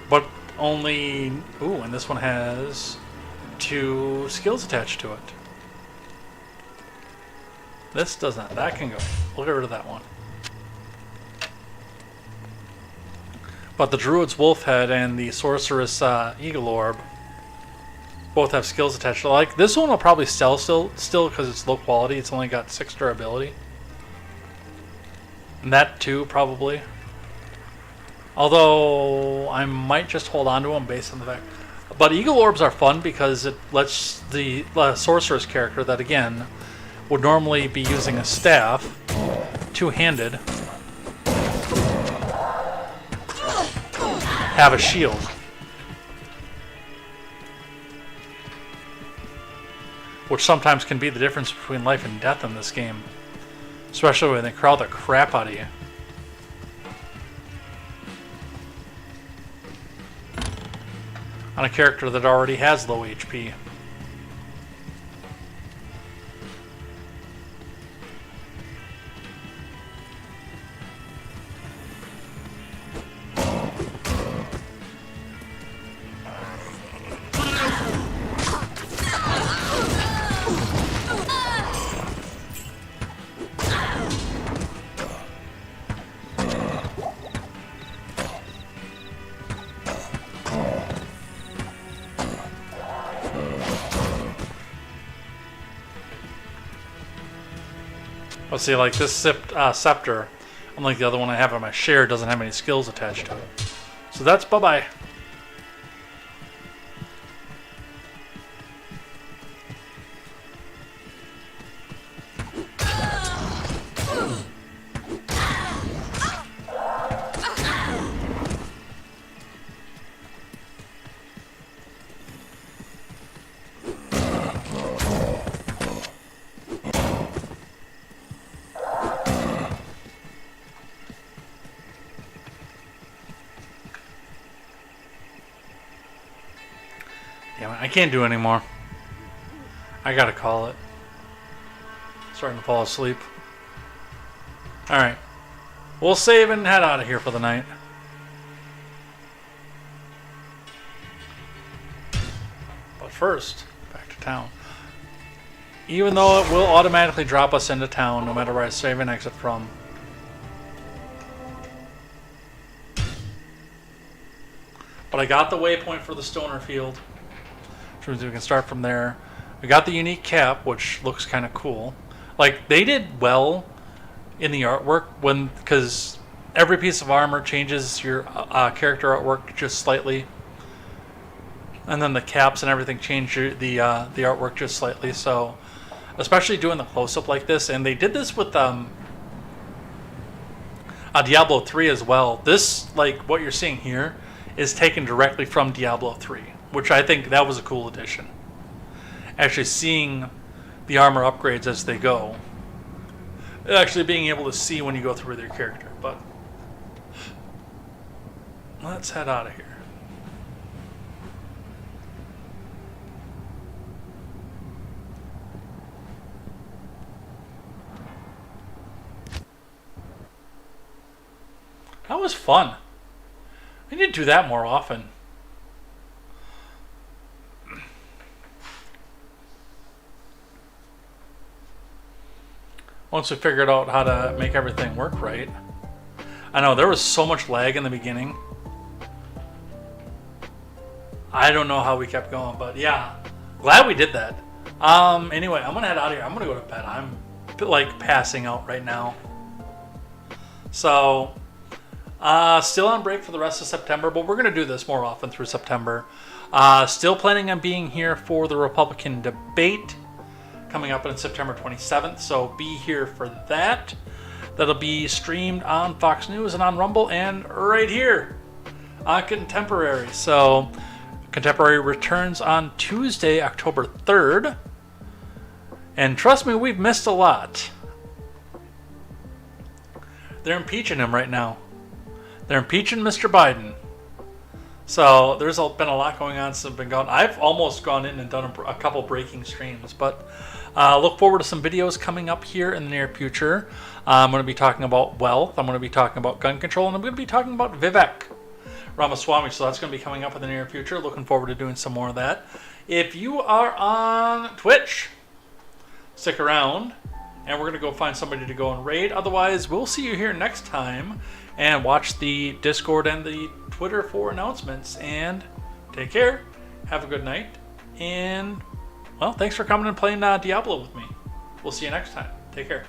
but only, ooh, and this one has 2 skills attached to it. This doesn't, that can go. We'll get rid of that one. But the Druid's Wolf Head and the Sorceress Eagle Orb both have skills attached. Like, this one will probably sell still because it's low quality. It's only got 6 durability. And that too, probably. Although, I might just hold on to them based on the fact. But Eagle Orbs are fun because it lets the Sorceress character that, again, would normally be using a staff, two-handed, have a shield. Which sometimes can be the difference between life and death in this game. Especially when they crowd the crap out of you. On a character that already has low HP. Let's see, like this scepter, unlike the other one I have on my share, doesn't have any skills attached to it. So that's bye-bye. I can't do anymore. I gotta call it. Starting to fall asleep. Alright. We'll save and head out of here for the night. But first, back to town. Even though it will automatically drop us into town no matter where I save and exit from. But I got the waypoint for the stoner field. We can start from there. We got the unique cap, which looks kind of cool. Like, they did well in the artwork because every piece of armor changes your character artwork just slightly, and then the caps and everything change the artwork just slightly. So, especially doing the close-up like this, and they did this with Diablo 3 as well. This, like what you're seeing here, is taken directly from Diablo 3. Which I think that was a cool addition. Actually seeing the armor upgrades as they go. Actually being able to see when you go through with your character. But let's head out of here. That was fun. I need to do that more often. Once we figured out how to make everything work right. I know, there was so much lag in the beginning. I don't know how we kept going, but yeah. Glad we did that. Anyway, I'm gonna head out of here. I'm gonna go to bed. I'm like passing out right now. So, still on break for the rest of September, but we're gonna do this more often through September. Still planning on being here for the Republican debate. Coming up on September 27th, so be here for that. That'll be streamed on Fox News and on Rumble and right here on Contemporary. So Contemporary returns on Tuesday, October 3rd. And trust me, we've missed a lot. They're impeaching him right now. They're impeaching Mr. Biden. So there's been a lot going on since I've been gone. I've almost gone in and done a couple breaking streams, but look forward to some videos coming up here in the near future. I'm going to be talking about wealth. I'm going to be talking about gun control, and I'm going to be talking about Vivek Ramaswamy. So that's going to be coming up in the near future. Looking forward to doing some more of that. If you are on Twitch, stick around, and we're going to go find somebody to go and raid. Otherwise, we'll see you here next time, and watch the Discord and the Twitter for announcements. And take care. Have a good night. And, well, thanks for coming and playing Diablo with me. We'll see you next time. Take care.